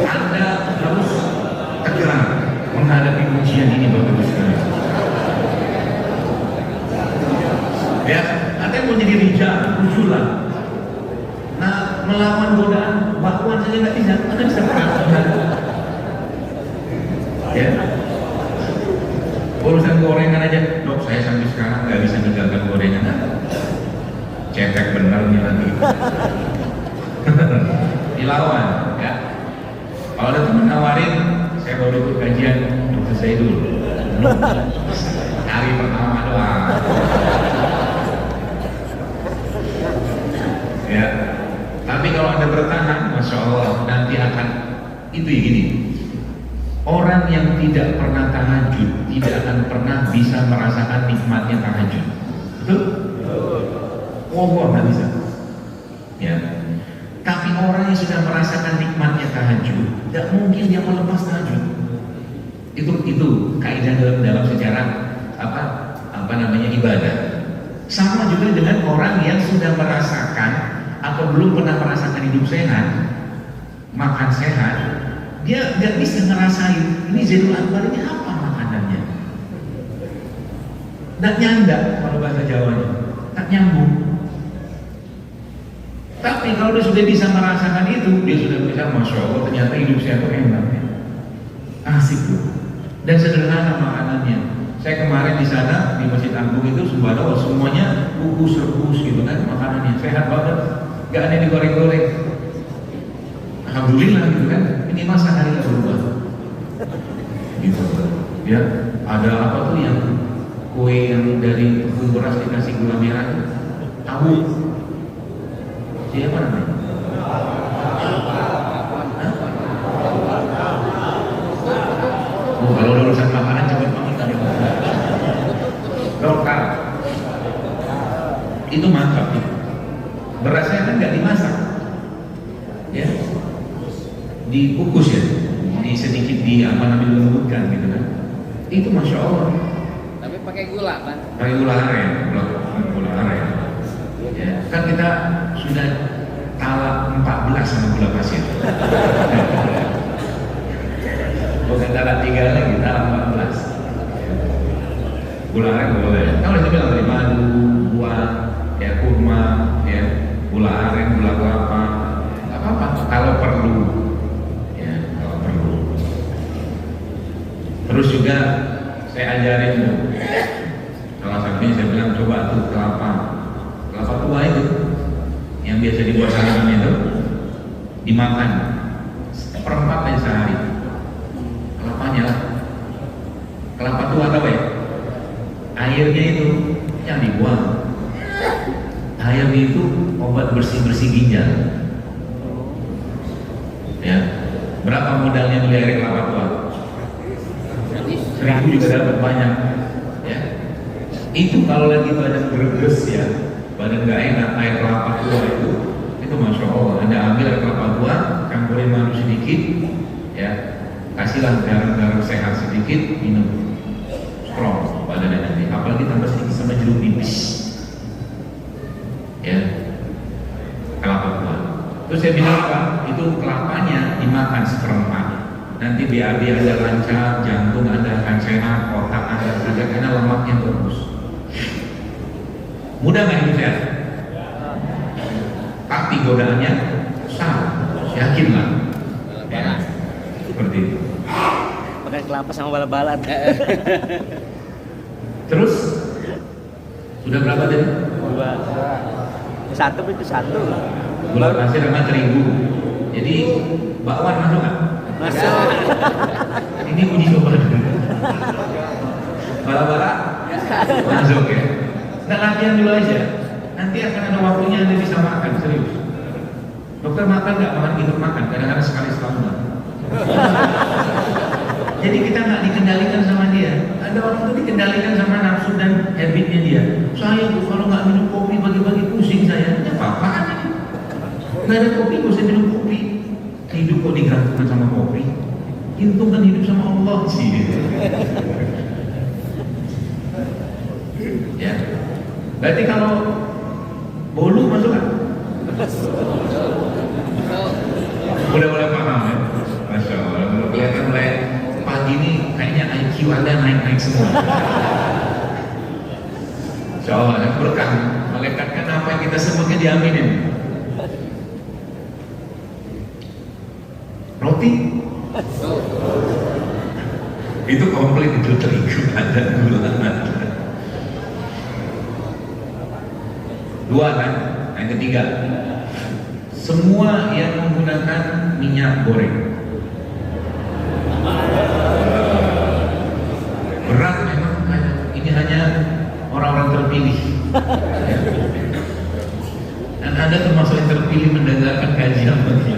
Anda harus tegar menghadapi ujian ini, Bapak Ibu sekalian. Ya, Anda mau jadi rijal, ujulah. Nah, melawan godaan bakwan saja nggak bisa, Anda bisa perang. Ya, urusan gorengan aja, dok saya sampai sekarang nggak bisa meninggalkan gorengan. Cetek benar nih lagi. Dilawan, ya. Kalau ada teman nawarin, saya baru ikut kajian, untuk saya dulu. Hari pertama doang. Ya, tapi kalau Anda bertahan, masya Allah nanti akan Itu ya gini. Orang yang tidak pernah tahajud tidak akan pernah bisa merasakan nikmatnya tahajud. Betul? Nggak bisa. Ya. Tapi orang yang sudah merasakan nikmatnya tahajud, tidak mungkin dia melepas tahajud. Itu kaidah dalam sejarah ibadah. Sama juga dengan orang yang sudah merasakan atau belum pernah merasakan hidup sehat, makan sehat, dia nggak bisa ngerasain ini Zainul Akbar ini apa makanannya. Nggak nyandak kalau bahasa Jawanya, tak nyambung. Tapi kalau dia sudah bisa merasakan itu, dia sudah bisa, masya Allah, ternyata hidup saya itu enak, asik tuh, dan sederhana makanannya. Saya kemarin di sana di Masjid Agung itu subhanallah semuanya bungkus rebus gitu kan makanannya, sehat banget, nggak ada yang digoreng-goreng. Alhamdulillah gitu kan, ini masa hari nggak berubah. Gitu, ya. Ada apa tuh yang kue yang dari tepung beras dikasih gula merah itu? Tahu? Siapa namanya? Oh, kalau urusan makanan cepat banget tadi. Lokal. Itu mantap ya. Berasnya kan nggak dimasak, ya, dikukus ya, di sedikit dilembutkan gitu kan. Itu masya Allah. Tapi pakai gula kan? Pakai gula aren, gula aren. Ya, kan kita sudah talak 14 sama gula pasir. Bukan talak 3 lagi, talak 14. Gula aren boleh. Kalau itu bilang dari madu, buah, ya kurma, ya gula aren, gula kelapa, nggak apa-apa. Kalau perlu, ya kalau perlu. Terus juga saya ajarin tuh, salah satunya saya bilang coba tuh kelapa tua itu, yang biasa dibuat sarapan itu, dimakan seperempat aja sehari. Kelapanya lah, kelapa tua tahu ya? Airnya itu yang dibuang. Airnya itu obat bersih ginjal. Ya, berapa modalnya beli air kelapa tua? 1.000 juga dapat banyak. Ya, itu kalau lagi badan greges ya, badan nggak enak, air kelapa tua itu masya Allah. Anda ambil air kelapa tua, campurin madu sedikit, ya, kasihlah garam sehat sedikit, minum. Strong badannya nanti, apalagi tambah sedikit sama jeruk nipis, ya, kelapa tua. Terus saya bilang apa? Itu kelapanya dimakan seperempat. Nanti BAB Anda lancar, jantung Anda akan sehat, otak Anda sehat karena lemaknya bagus. Mudah nggak hidup sehat? Tapi godaannya besar, yakinlah. Ya, seperti itu. Makan kelapa sama bala-balan. Terus sudah berapa tadi? Satu itu satu. Gula pasir sama terigu. Jadi bakwan masuk nggak? Masuk. Ini uji coba dulu. Bala-bala masuk ya. Nah, latihan dulu aja. Nanti akan ada waktunya Anda bisa makan, serius. Dokter makan nggak? Makan. Kadang-kadang sekali setahun. Jadi kita nggak dikendalikan sama dia. Ada orang itu dikendalikan sama nafsu dan habitnya dia. Saya tuh kalau nggak minum kopi pagi-pagi pusing saya. Ya apa-apaan ini? Nggak ada kopi, nggak usah minum kopi. Hidup kok digantungkan sama kopi? Itu kan hidup sama Allah sih. Ya. Berarti kalau bolu masuk kan? Udah mulai paham ya? Masya Allah. Kelihatan mulai pagi ini kayaknya IQ Anda naik-naik semua. Insya Allah ada berkah. Malaikat kan apa yang kita sebutnya diaminin. Roti itu komplit, itu terigu ada gula ada. Dua kan, yang ketiga semua yang menggunakan minyak goreng. Berat memang, ini hanya orang-orang terpilih. Ya. Dan Anda termasuk yang terpilih mendengarkan kajian begini.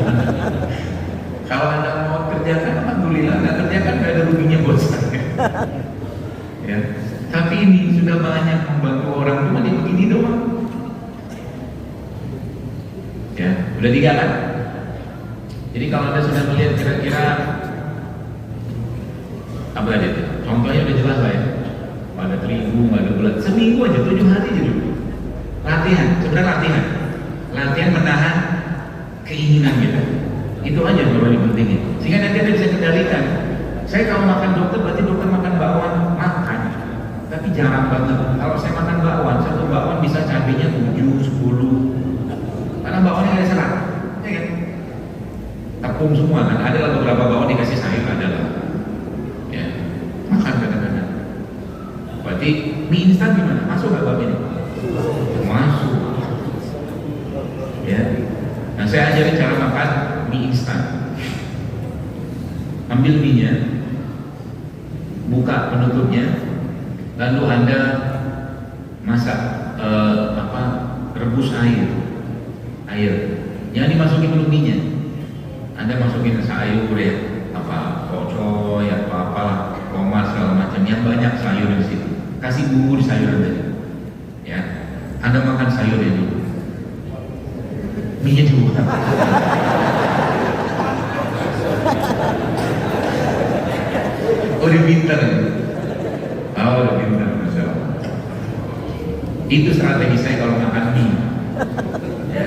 Kalau Anda mau alhamdulillah, nggak kerja kan nggak ada ruginya buat saya. Ya, tapi ini sudah banyak membantu orang, cuma dia begini doang. Ya, udah 3 kan? Jadi kalau Anda sudah melihat kira-kira apa tadi itu? Contohnya udah jelas lah ya. Ada terigu, ada bulan, seminggu aja, 7 hari aja dulu. Latihan, sebenarnya latihan menahan keinginan kita. Itu aja yang paling pentingnya. Sehingga nanti Anda bisa kendalikan. Saya kalau makan dokter, berarti dokter makan bakwan, makan. Tapi jarang banget. Kalau saya makan bakwan, satu bakwan bisa cabenya 7, 10. Karena bakwannya nggak ada serat, ya kan? Tepung semua kan, ada lah beberapa bakwan dikasih sayur, ada lah. Ya, makan kadang-kadang. Berarti mie instan gimana? Masuk nggak bab ini? Masuk. Ya. Nah, saya ajarin cara makan mie instan. Ambil mie-nya, buka penutupnya, lalu Anda masak rebus air. Jangan dimasukin dulu mie-nya. Anda masukin sayur ya, pocoy atau apalah, tomat segala macam, yang banyak sayur di situ. Kasih bumbu di sayuran tadi. Ya. Anda makan sayurnya dulu. Mie-nya dulu. Oh, dia pintar ya? Oh, dia pintar, Masya Allah. Itu strategi saya kalau makan mie. Ya.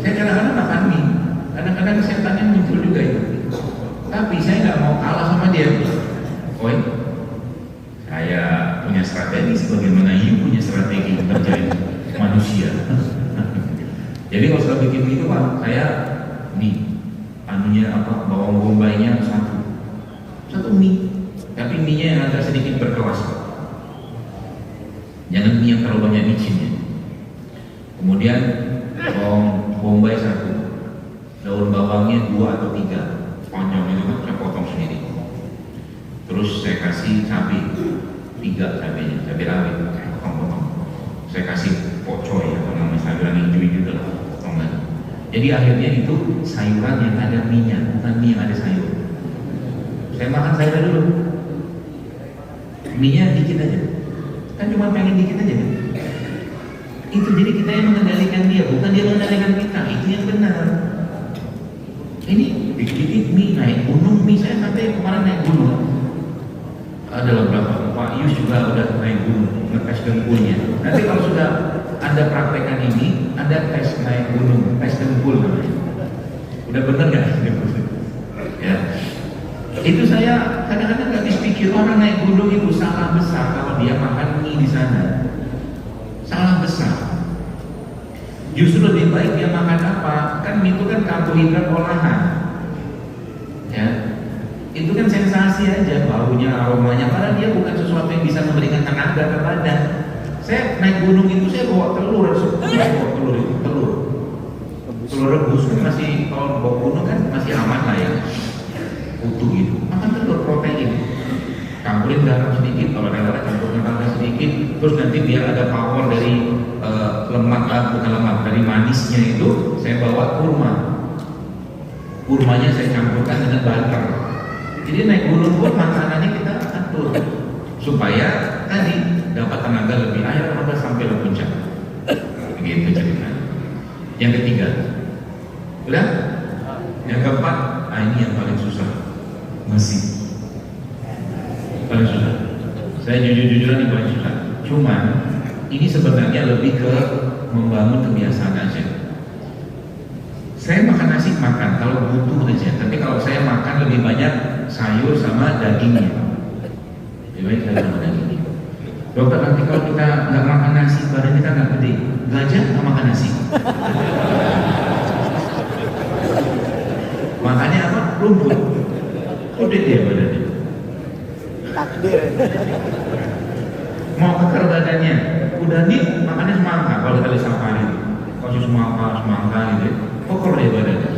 Saya kadang-kadang makan mie, kadang-kadang setannya muncul juga itu. Tapi saya nggak mau kalah sama dia. Oi, saya punya strategi sebagaimana you punya strategi mengerjain manusia. Jadi kalau sudah bikin mie itu Pak, saya mie, bawang bombaynya satu mie. Tapi mie-nya yang agak sedikit berkelas. Jangan mie yang terlalu banyak micinnya. Kemudian bawang bombay 1, daun bawangnya 2 atau 3, panjang itu kan saya potong sendiri. Terus saya kasih cabai 3 cabainya, cabai rawit, saya potong-potong. Saya kasih pocoy atau namanya sayuran hijau juga, potong lagi. Jadi akhirnya itu sayuran yang ada mie-nya, bukan mie yang ada sayur. Saya makan sayuran dulu. Mie-nya dikit aja, kan cuma pengen dikit aja kan? Itu jadi kita yang mengendalikan dia, bukan dia mengendalikan kita. Itu yang benar. Ini dikit-dikit mie naik gunung, mie saya sampai kemarin naik gunung. Ada beberapa, Pak Yus juga udah naik gunung, ngetes dengkulnya. Nanti kalau sudah Anda praktekkan ini, Anda tes naik gunung, tes dengkul namanya. Udah benar nggak? Ya. Itu saya kadang-kadang nggak habis pikir, orang naik gunung itu salah besar kalau dia makan mie di sana. Salah besar. Justru lebih baik dia makan apa? Kan mie itu kan karbohidrat olahan. Ya. Itu kan sensasi aja, baunya, aromanya, padahal dia bukan sesuatu yang bisa memberikan tenaga ke badan. Saya naik gunung itu saya bawa telur, telur rebus kan masih, kalau bawa gunung kan masih aman lah ya, utuh gitu. Makan telur protein, campurin garam sedikit, kalau ada campurin garam sedikit, terus nanti biar ada power dari dari manisnya itu, saya bawa kurmanya saya campurkan dengan butter. Jadi naik gunung pun makanannya kita atur supaya tadi dapat tenaga lebih, ayo sampai ke puncak. Begitu ceritanya. Yang ketiga, udah? Yang keempat, ini yang paling susah, masih paling susah. Saya jujur-jujuran ini paling susah. Cuman ini sebenarnya lebih ke membangun kebiasaan aja. Saya makan nasi kalau butuh aja, tapi kalau saya makan lebih banyak sayur sama dagingnya. Lebih baik sayur sama dagingnya. Dokter, nanti kalau kita nggak makan nasi, badan kita nggak gede. Gajah nggak makan nasi. Makannya apa? Rumput. Gede dia badannya. Takdir. Mau keker badannya, udah nih makannya semangka. Kalau kali safari, kasih semangka gitu, koker dia badannya.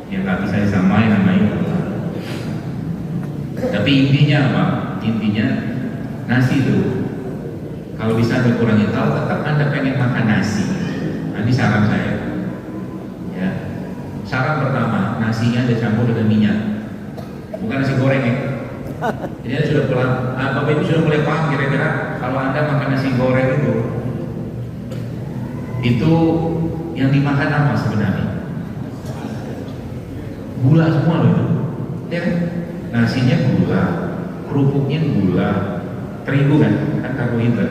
Ya nggak bisa disamain sama itu. Tapi intinya apa? Intinya nasi itu kalau bisa dikurangi, tahu tetap Anda pengen makan nasi. Nah, ini saran saya. Ya. Saran pertama, nasinya dicampur dengan minyak. bukan nasi goreng ya. Jadi Anda sudah pelan, Bapak Ibu sudah mulai paham kira-kira kalau Anda makan nasi goreng itu yang dimakan apa sebenarnya? Gula semua loh itu, ya kan? Nasinya gula, kerupuknya gula, terigu kan karbohidrat,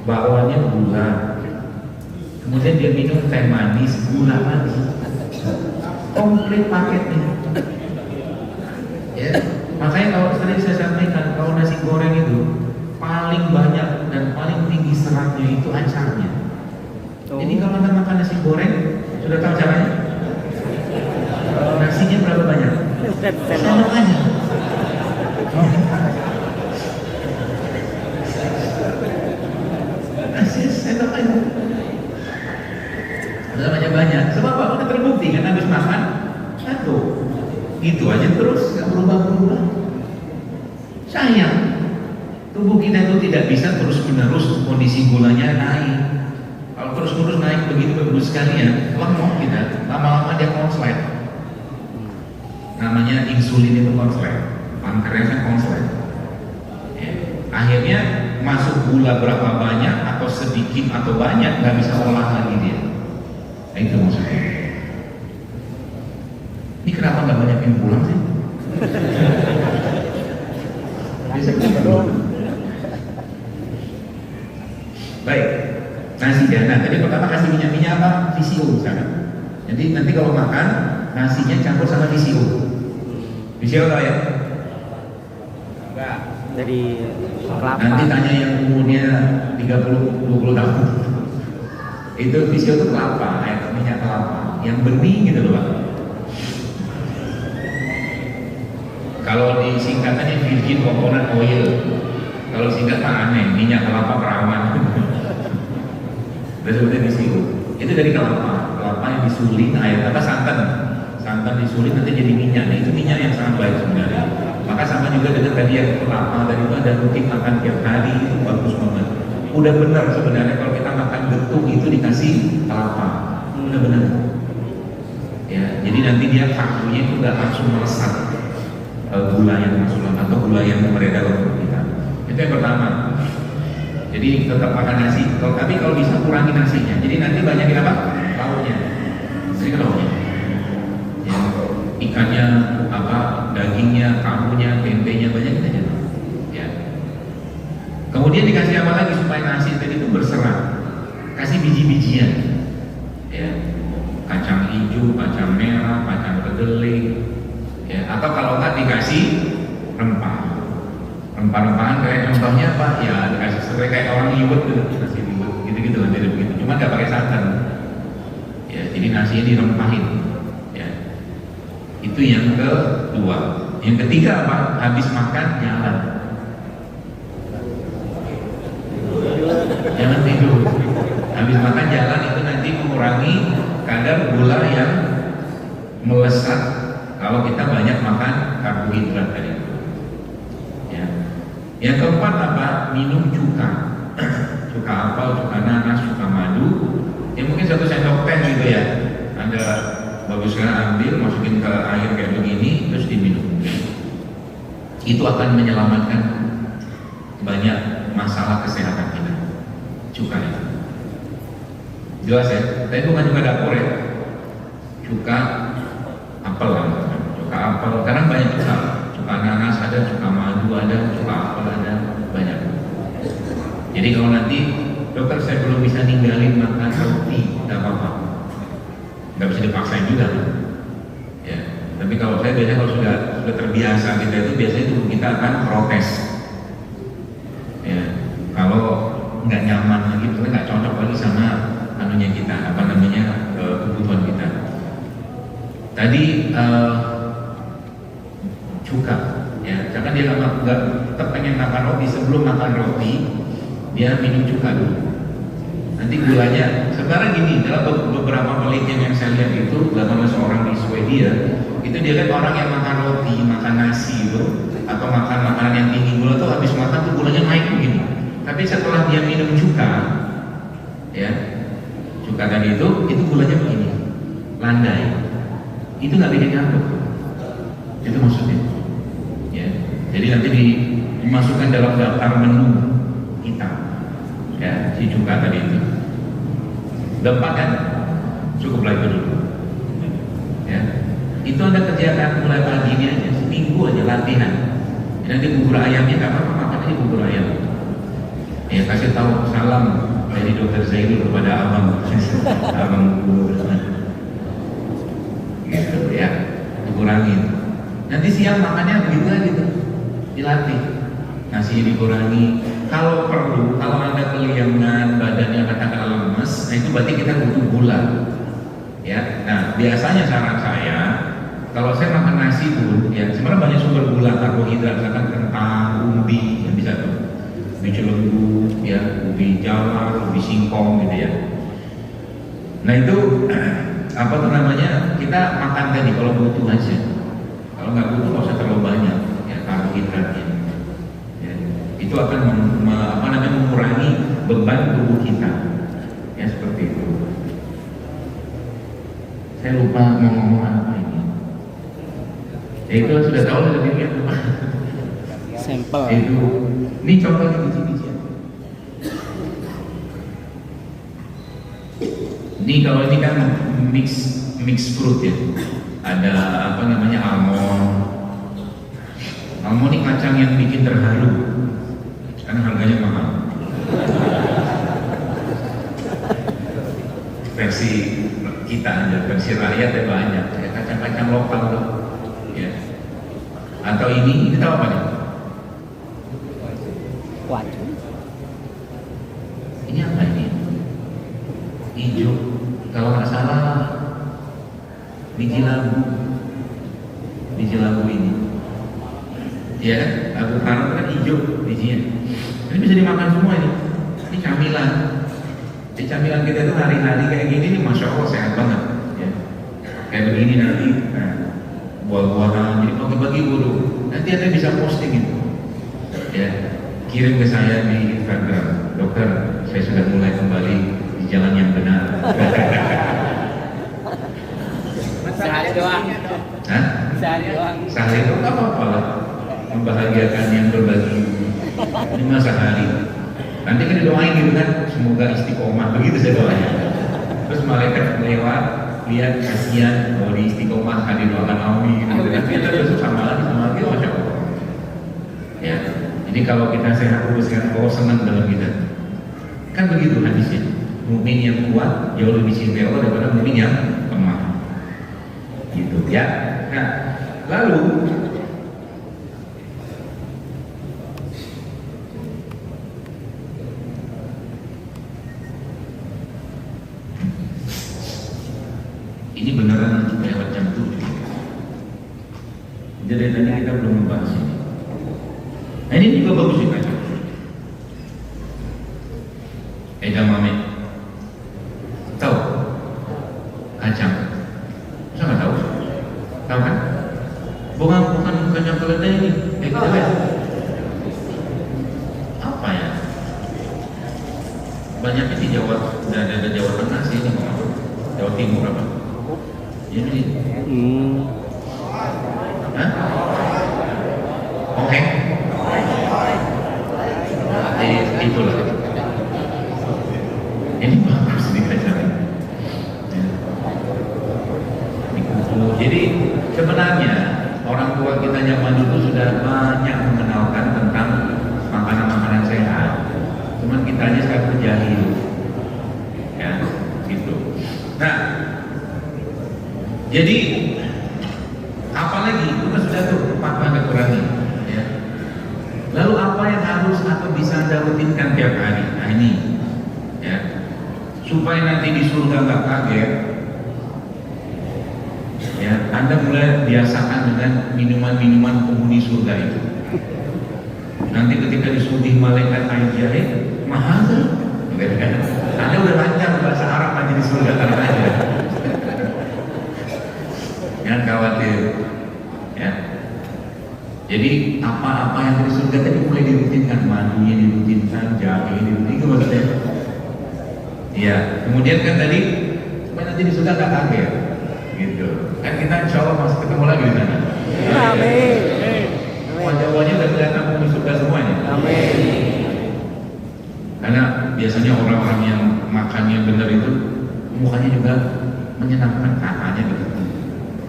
bakwannya gula, kemudian dia minum teh manis, gula lagi, komplit paketnya. Ya, makanya kalau tadi saya sampaikan kalau nasi goreng itu paling banyak dan paling tinggi seratnya itu acarnya. Jadi kalau Anda makan nasi goreng, sudah tahu caranya? Nasinya berapa banyak? Sendok aja. Nasi sendok aja. Udah banyak-banyak. Sebab apa? Udah terbukti kan habis makan satu. Itu aja terus, nggak berubah-berubah. Sayang, tubuh kita itu tidak bisa terus-menerus kondisi gulanya naik. Kalau terus-menerus naik begitu bagus sekalian, lemah kita, lama-lama dia konslet. Namanya insulin itu konslet, pankreasnya konslet. Ya. Akhirnya masuk gula berapa banyak atau sedikit atau banyak nggak bisa olah lagi dia. Nah, itu maksudnya. Ini kenapa nggak banyak yang pulang sih? Bisa doang. Baik, nasi ya. Nah, tadi pertama kasih minyak apa? VCO misalkan. Jadi nanti kalau makan nasinya campur sama VCO. VCO tahu ya? Enggak. Dari kelapa. Nanti tanya yang umurnya 30-20 tahun. Itu VCO itu kelapa, air minyak kelapa, yang bening gitu loh Pak. Kalau di singkatannya virgin coconut oil, kalau singkat mah aneh, minyak kelapa perawan. Udah sebutnya VCO. Itu dari kelapa yang disuling, air apa santan disuling nanti jadi minyak. Nah, itu minyak yang sangat baik sebenarnya. Maka sama juga dengan tadi yang kelapa tadi itu ada rutin makan tiap hari, itu bagus banget. Udah benar sebenarnya kalau kita makan getuk itu dikasih kelapa, udah benar. Ya, jadi nanti dia karbonya itu nggak langsung melesat gula yang masuk atau gula yang beredar ke perut kita. Itu yang pertama. Jadi tetap makan nasi. Tapi kalau bisa kurangi nasinya. Jadi nanti banyakin apa? Lauknya. Jadi lauknya. Ya, ikannya, apa, dagingnya, kaldunya, tempenya banyakin aja. Ya. Kemudian dikasih apa lagi supaya nasi tadi itu berserat? Kasih biji-bijian. Ya. Kacang hijau, kacang merah, kacang kedelai. Ya, atau kalau nggak dikasih rempah-rempahan kayak contohnya apa? Ya dikasih serai kayak orang liwet gitu, nasi liwet gitu-gitu kan tidak begitu. Cuma nggak pakai santan. Ya, jadi nasinya dirempahin. Ya, itu yang kedua. Yang ketiga apa? Habis makan jalan. Jangan tidur. Habis makan jalan itu nanti mengurangi kadar gula yang melesat. Kalau kita banyak makan karbohidrat tadi. Ya. Yang keempat apa? Minum cuka. Cuka apel, cuka nanas, cuka madu. Ya mungkin 1 sendok teh gitu ya. Anda bagusnya ambil, masukin ke air kayak begini, terus diminum. Itu akan menyelamatkan banyak masalah kesehatan kita. Cuka itu. Jelas ya? Tapi bukan cuka dapur ya. Cuka apel lah. Apel, karena banyak cuka nanas ada, cuka madu ada, cuka apel ada, banyak. Jadi kalau nanti dokter saya belum bisa ninggalin makan roti, nggak apa-apa, nggak bisa dipaksain juga. Ya, tapi kalau saya biasanya kalau sudah terbiasa kita itu biasanya tubuh kita akan protes. Ya, kalau nggak nyaman lagi, nggak cocok lagi sama anunya kita, apa namanya kebutuhan kita. Tadi cuka, ya, karena dia nggak tetap pengen makan roti, sebelum makan roti dia minum cuka dulu. Nanti gulanya, sekarang gini, dalam beberapa penelitian yang saya lihat itu, 18 orang di Swedia, itu dia lihat orang yang makan roti, makan nasi itu, atau makan makanan yang tinggi gula tuh habis makan tuh gulanya naik begini. Tapi setelah dia minum cuka, ya, cuka tadi itu gulanya begini, landai. Itu nggak bikin ngantuk. Itu maksudnya. Ya, jadi nanti dimasukkan dalam daftar menu kita. Ya, si cuka tadi itu. Gampang kan? Cukuplah itu dulu. Ya, itu Anda kerjakan mulai pagi ini aja, seminggu aja latihan. Nanti bubur ayamnya nggak apa-apa, makan aja bubur ayam. Ya, kasih tahu salam dari Dokter Zaidul kepada abang, abang bubur. Gitu ya, dikurangin. Nanti siang makannya begitu aja gitu, dilatih. Nasi dikurangi. Kalau perlu, kalau Anda keliangan badannya katakanlah lemes, nah itu berarti kita butuh gula. Ya, nah biasanya saran saya, kalau saya makan nasi pun, ya sebenarnya banyak sumber gula karbohidrat, misalkan kentang, ubi, yang bisa tuh, ubi celenggu, ya, ubi jawa, ubi singkong, gitu ya. Nah itu apa tuh namanya? Kita makan tadi kalau butuh aja. Kalau nggak butuh nggak usah terlalu banyak, ya karbohidratnya. Ya, itu akan mengurangi beban tubuh kita. Ya seperti itu. Saya lupa mau ngomong apa ini. Ya itu sudah tahu sudah dilihat lupa. Sampel. Itu, ini contohnya biji-bijian. Ini kalau ini kan mix fruit ya. Ada apa namanya almond. Almond ini kacang yang bikin terharu. Karena harganya mahal. Versi kita aja, versi rakyat ya banyak. Ya, kacang-kacang lokal loh. Ya. Atau ini tahu apa nih? Waduh. Ini apa ini? Hijau. Kalau nggak salah biji labu. Biji labu ini. Ya, labu karang kan hijau bijinya. Ini bisa dimakan semua ini. Ini camilan. Di camilan kita tuh hari-hari kayak gini nih, masya Allah sehat banget. Ya. Kayak begini nanti, nah, buah-buahan, jadi pagi-pagi dulu. Nanti Anda bisa posting itu. Ya, kirim ke saya di Instagram. Dokter, saya sudah mulai kembali di jalan yang benar. Sehari doang. Hah? Sehari doang. Sehari itu nggak apa-apa lah. Membahagiakan yang berbagi. Ini masa hari. Nanti kan doain gitu kan, semoga istiqomah, begitu saya doanya. Terus malaikat lewat, lihat kasihan, mau di istiqomah, kan didoakan amin gitu kan. Kita besok sama lagi, masya Allah. Ya, jadi kalau kita sehat terus kan, Allah senang dalam kita. Kan begitu hadisnya. Mukmin yang kuat jauh lebih cinta Allah daripada mukmin yang lemah. Gitu ya. Nah, lalu ini beneran lewat jam 7. Jadi tadi kita belum membahas ini. Nah, ini juga bagus juga. Edamame. Tahu? Kacang. Masa nggak tahu? Tahu kan? Bukan kacang keledai ini. Kita lihat. Apa ya? Banyaknya di Jawa, ada Jawa Tengah sih ini, Jawa Timur apa? Ini. Hah? Oke. Itulah. Ini bagus nih kacang. Jadi sebenarnya orang tua kita zaman dulu sudah banyak mengenalkan tentang makanan-makanan sehat. Cuman kita aja sekarang jahil. Ya, gitu. Nah, jadi apalagi itu kan sudah tuh 4 Anda kurangi. Ya. Lalu apa yang harus atau bisa Anda rutinkan tiap hari? Nah ini, ya, supaya nanti di surga nggak kaget. Ya, Anda mulai biasakan dengan minuman-minuman penghuni surga itu. Nanti ketika disuguhi malaikat air jahe, mahal tuh. Anda udah lancar bahasa Arab aja di surga karena aja. Jangan khawatir, ya. Jadi apa-apa yang di surga tadi mulai dirutinkan, madunya dirutinkan, jahe dirutinkan, itu maksudnya. Iya. Kemudian kan tadi supaya nanti di surga nggak kaget, gitu. Kan kita insya Allah masih ketemu lagi di sana. Amin. Wah tuanya udah kelihatan penghuni surga semuanya. Amin. Karena biasanya orang-orang yang makannya benar itu mukanya juga menyenangkan, katanya gitu.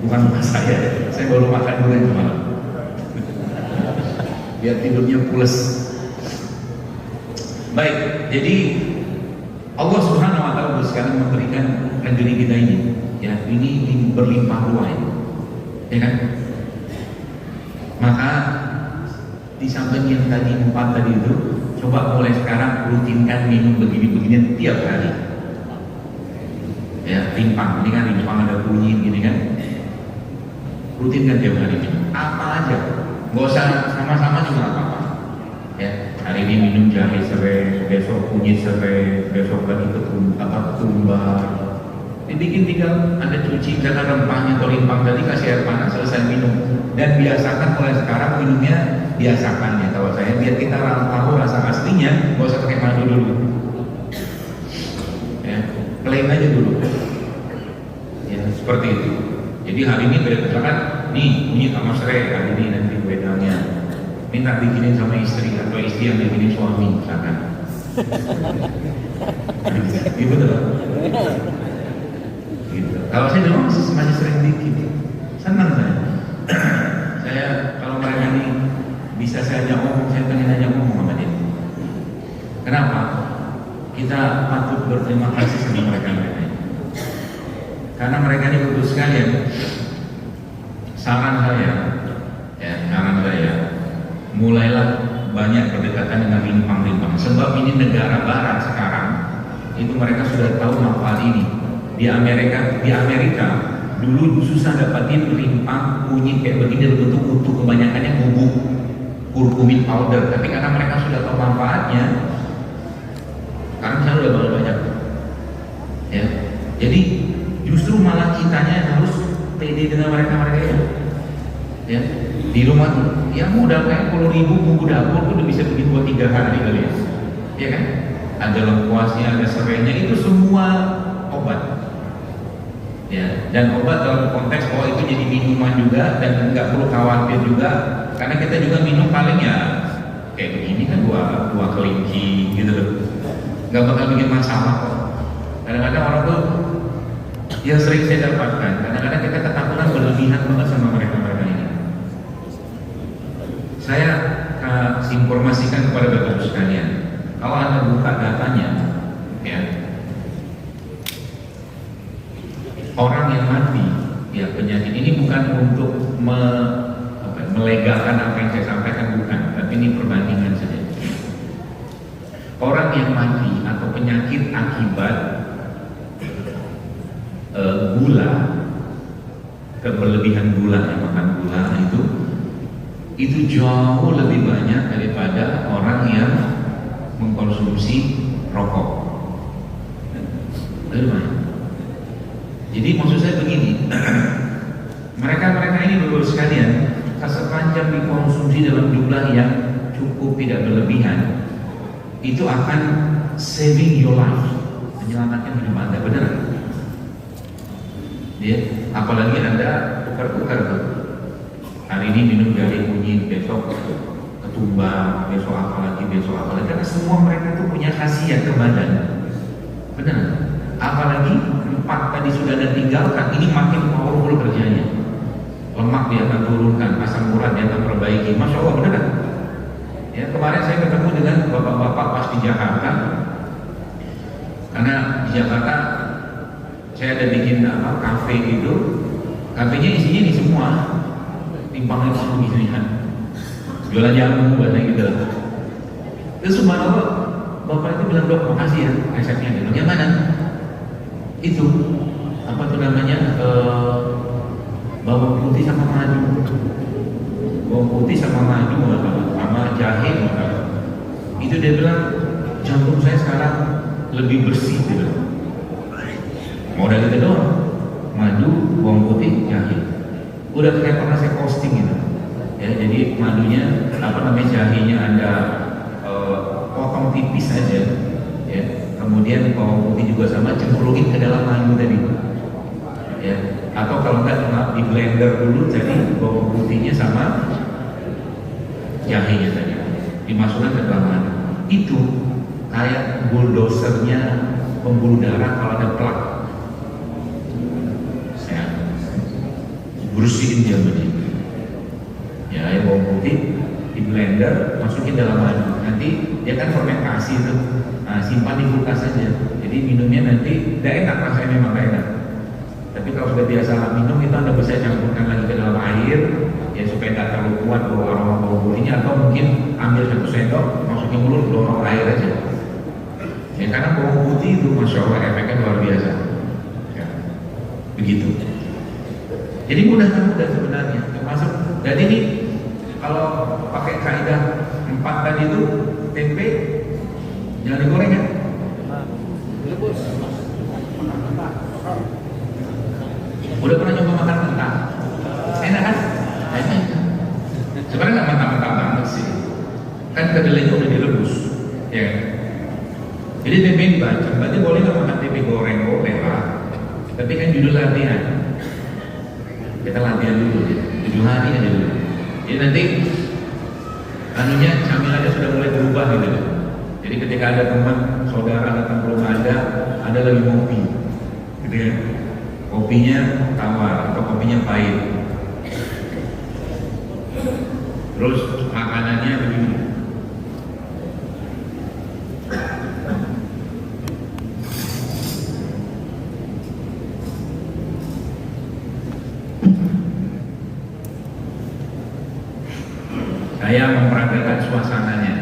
Bukan muka saya baru makan dulu itu malam. Biar tidurnya pules. Baik, jadi Allah Subhanahu wa taala sekarang memberikan negeri kita ini, ya, ini berlimpah ruah, ya kan? Maka di samping yang tadi 4 tadi itu, coba mulai sekarang rutinkan minum begini-beginian tiap hari. Ya, rimpang, ini kan rimpang ada bunyi gini kan? Rutinkan tiap hari minum. Apa aja, nggak usah sama-sama juga apa-apa. Ya, hari ini minum jahe serai, besok kunyit serai, besok lagi ketumbar. Dibikin tinggal Anda cuci karena rempahnya atau rimpang tadi, kasih air panas, selesai minum. Dan biasakan mulai sekarang minumnya, biasakan ya kalau saya, biar kita tahu rasa aslinya, nggak usah pakai madu dulu. Ya, plain aja dulu. Ya, seperti itu. Jadi hari ini misalkan nih kunyit sama serai, hari ini nanti bedanya minta bikinin sama istri atau istri yang bikinin suami misalkan. Iya betul. Gitu. Kalau saya dulu masih sering bikin, senang saya. Saya kalau mereka ini bisa saya ajak ngomong, saya pengen ajak ngomong sama dia. Kenapa? Kita patut berterima kasih sama mereka ini. Karena mereka ini bagus sekalian. Saran saya, mulailah banyak berdekatan dengan rimpang-rimpang. Sebab ini negara barat sekarang, itu mereka sudah tahu manfaat ini. Di Amerika dulu susah dapatin rimpang kunyit kayak begini berbentuk utuh, kebanyakannya bubuk kurkumin powder. Tapi karena mereka sudah tahu manfaatnya, sekarang saya udah banyak. Ya, jadi justru malah kitanya harus pede dengan mereka ya. Ya, di rumah tuh, ya mudah kayak 10.000 bumbu dapur tuh udah bisa bikin buat 3 hari kali ya. Ya kan? Ada lengkuasnya, ada serainya, itu semua obat. Ya, dan obat dalam konteks bahwa itu jadi minuman juga dan nggak perlu khawatir juga, karena kita juga minum paling ya kayak begini kan dua kelinci gitu loh, nggak bakal bikin masalah kok. Kadang-kadang orang tuh yang sering saya dapatkan, kadang-kadang kita ketakutan berlebihan banget sama mereka ini. Saya informasikan kepada Bapak sekalian, kalau Anda buka datanya, ya, orang yang mati, ya penyakit ini bukan untuk melegalkan apa yang saya sampaikan, bukan, tapi ini perbandingan saja. Orang yang mati atau penyakit akibat gula, keberlebihan gula, yang makan gula itu jauh lebih banyak daripada orang yang mengkonsumsi rokok. Lebih banyak. Jadi maksud saya begini, mereka ini bagus sekalian, sepanjang dikonsumsi dalam jumlah yang cukup tidak berlebihan, itu akan saving your life, menyelamatkan hidup Anda, benar? Ya, apalagi Anda tukar-tukar tuh. Hari ini minum jahe kunyit, besok ketumbar, besok apa lagi, karena semua mereka itu punya khasiat ke badan, benar? Apalagi 4 tadi sudah Anda tinggalkan, ini makin powerful kerjanya. Lemak dia akan turunkan, asam urat dia akan perbaiki. Masya Allah, benar kan? Ya, kemarin saya ketemu dengan bapak-bapak pas di Jakarta, karena di Jakarta saya ada bikin kafe gitu. Kafenya isinya ini semua timpang-timpang begini kan, jualan jamu bahasa gitu lah. Terus subhanallah, bapak itu bilang, "Dok, makasih ya resepnya." Gitu. Yang mana? Itu apa tuh namanya, bawang putih sama madu, sama jahe, itu dia bilang jantung saya sekarang lebih bersih gitu. Mau udah gitu doang, madu, bawang putih, jahe. Udah kayak pernah saya posting gitu. Ya, jadi madunya jahenya Anda potong tipis aja, ya. Kemudian bawang putih juga sama, cemplungin ke dalam madu tadi, ya. Atau kalau enggak cuma di blender dulu, jadi bawang putihnya sama jahenya tadi dimasukkan ke dalam madu. Itu kayak bulldosernya pembuluh darah kalau ada plak. Saya bersihin dia begini. Ya, air bawang putih di blender, masukin dalam madu. Nanti dia kan fermentasi tuh. Nah, simpan di kulkas saja. Jadi minumnya nanti tidak enak, rasanya memang tidak enak. Tapi kalau sudah biasa minum itu Anda bisa campurkan lagi ke dalam air, ya supaya tidak terlalu kuat bau aroma bawang putihnya, atau mungkin ambil 1 sendok, masukin mulut, dorong air aja. Ya, karena bawang putih itu masya Allah efeknya luar biasa. Ya, begitu. Jadi mudah sebenarnya. Termasuk dan ini kalau pakai kaidah 4 tadi itu tempe jangan digoreng ya. Rebus. Udah pernah nyoba makan mentah? Enak kan? Enak. Sebenarnya nggak mentah-mentah banget sih. Kan kedelainya udah direbus, ya kan? Jadi tempe dibaca, berarti boleh nggak makan tempe goreng? Boleh lah. Tapi kan judul latihan. Kita latihan dulu, 7 hari aja dulu. Jadi nanti anunya camilannya sudah mulai berubah gitu. Jadi ketika ada teman, saudara datang ke rumah ada lagi ngopi, gitu ya. Kopinya tawar atau kopinya pahit. Terus makanannya begini. Saya memperagakan suasananya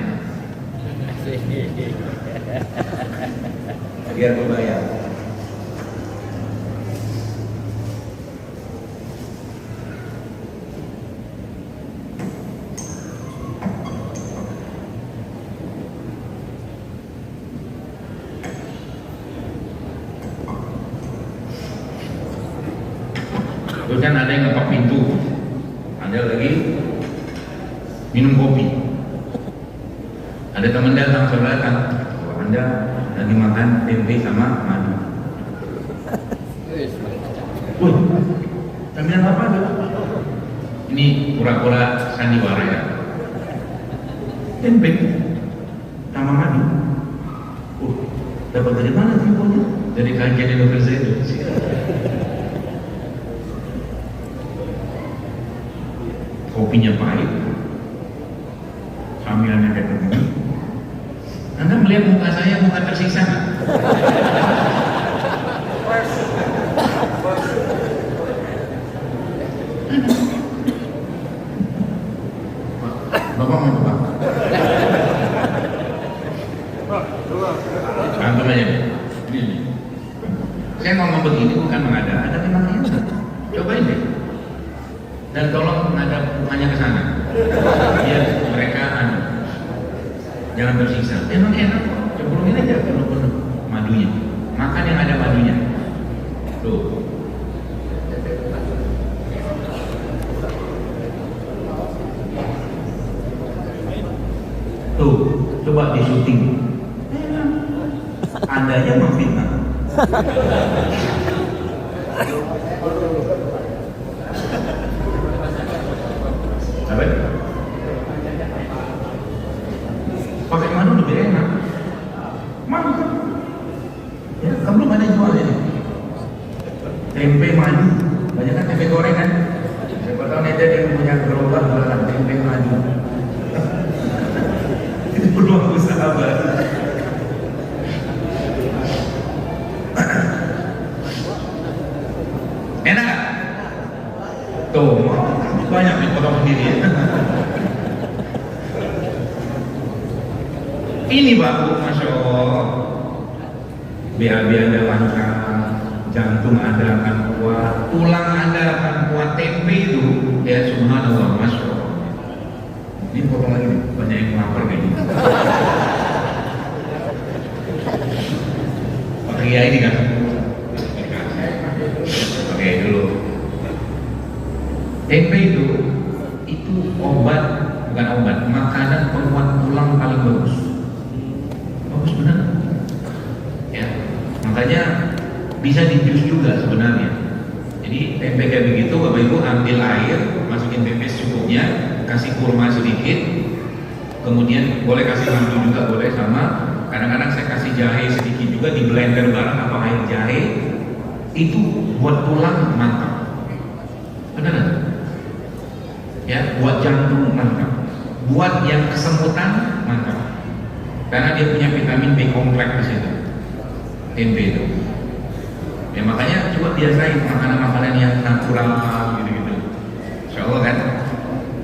biar berbayar. Terus kan ada yang ngetok pintu, ada lagi minum kopi. Ada teman datang, saudara datang, kalau Anda lagi makan tempe sama madu. Wih, camilan apa tuh? Ini pura-pura sandiwara ya. Tempe sama madu. Dapat dari mana infonya? Dari kajian Indonesia itu. Kopinya pahit, camilannya kayak begini. Anda melihat muka saya, muka tersiksa nggak? Bapak mau coba? Antum aja. Ini. Saya ngomong begini bukan mengada-ada, memang enak. Cobain deh. Dan tolong menghadap mukanya ke sana. Biar mereka jangan tersiksa. Emang enak kok. Cemplungin aja penuh-penuh madunya. Makan yang ada madunya. Tuh. Tuh, coba di syuting. Andanya memfitnah. Apa? Pakai madu lebih enak. Madu kan? Ya, kamu belum ada jual ini. Tempe madu, banyak kan tempe goreng kan? Siapa tahu nanti ada yang punya gerobak jualan tempe madu. Itu peluang usaha baru. Enak gak? Tuh, banyak yang potong sendiri ya. Ini bagus, Masya Allah. BAB Anda lancar, jantung Anda akan kuat, tulang Anda akan kuat. Tempe itu, ya subhanallah, Masya Allah. Ini potong lagi nih, banyak yang lapar kayak gini. Pakai ya ini kan? Oke dulu. Tempe itu obat, bukan obat, makanan penguat tulang paling bagus. Bagus benar. Ya, makanya bisa di jus juga sebenarnya. Jadi tempe kayak begitu, Bapak Ibu ambil air, masukin tempe secukupnya, kasih kurma sedikit, Kemudian boleh kasih madu juga boleh, sama kadang-kadang saya kasih jahe sedikit juga di blender bareng apa air jahe, itu buat tulang mantap. Beneran? Ya, buat jantung mantap, buat yang kesemutan mantap. Karena dia punya vitamin B kompleks di situ. Tempe itu. Ya makanya coba biasain makanan-makanan yang natural gitu-gitu. Insya Allah kan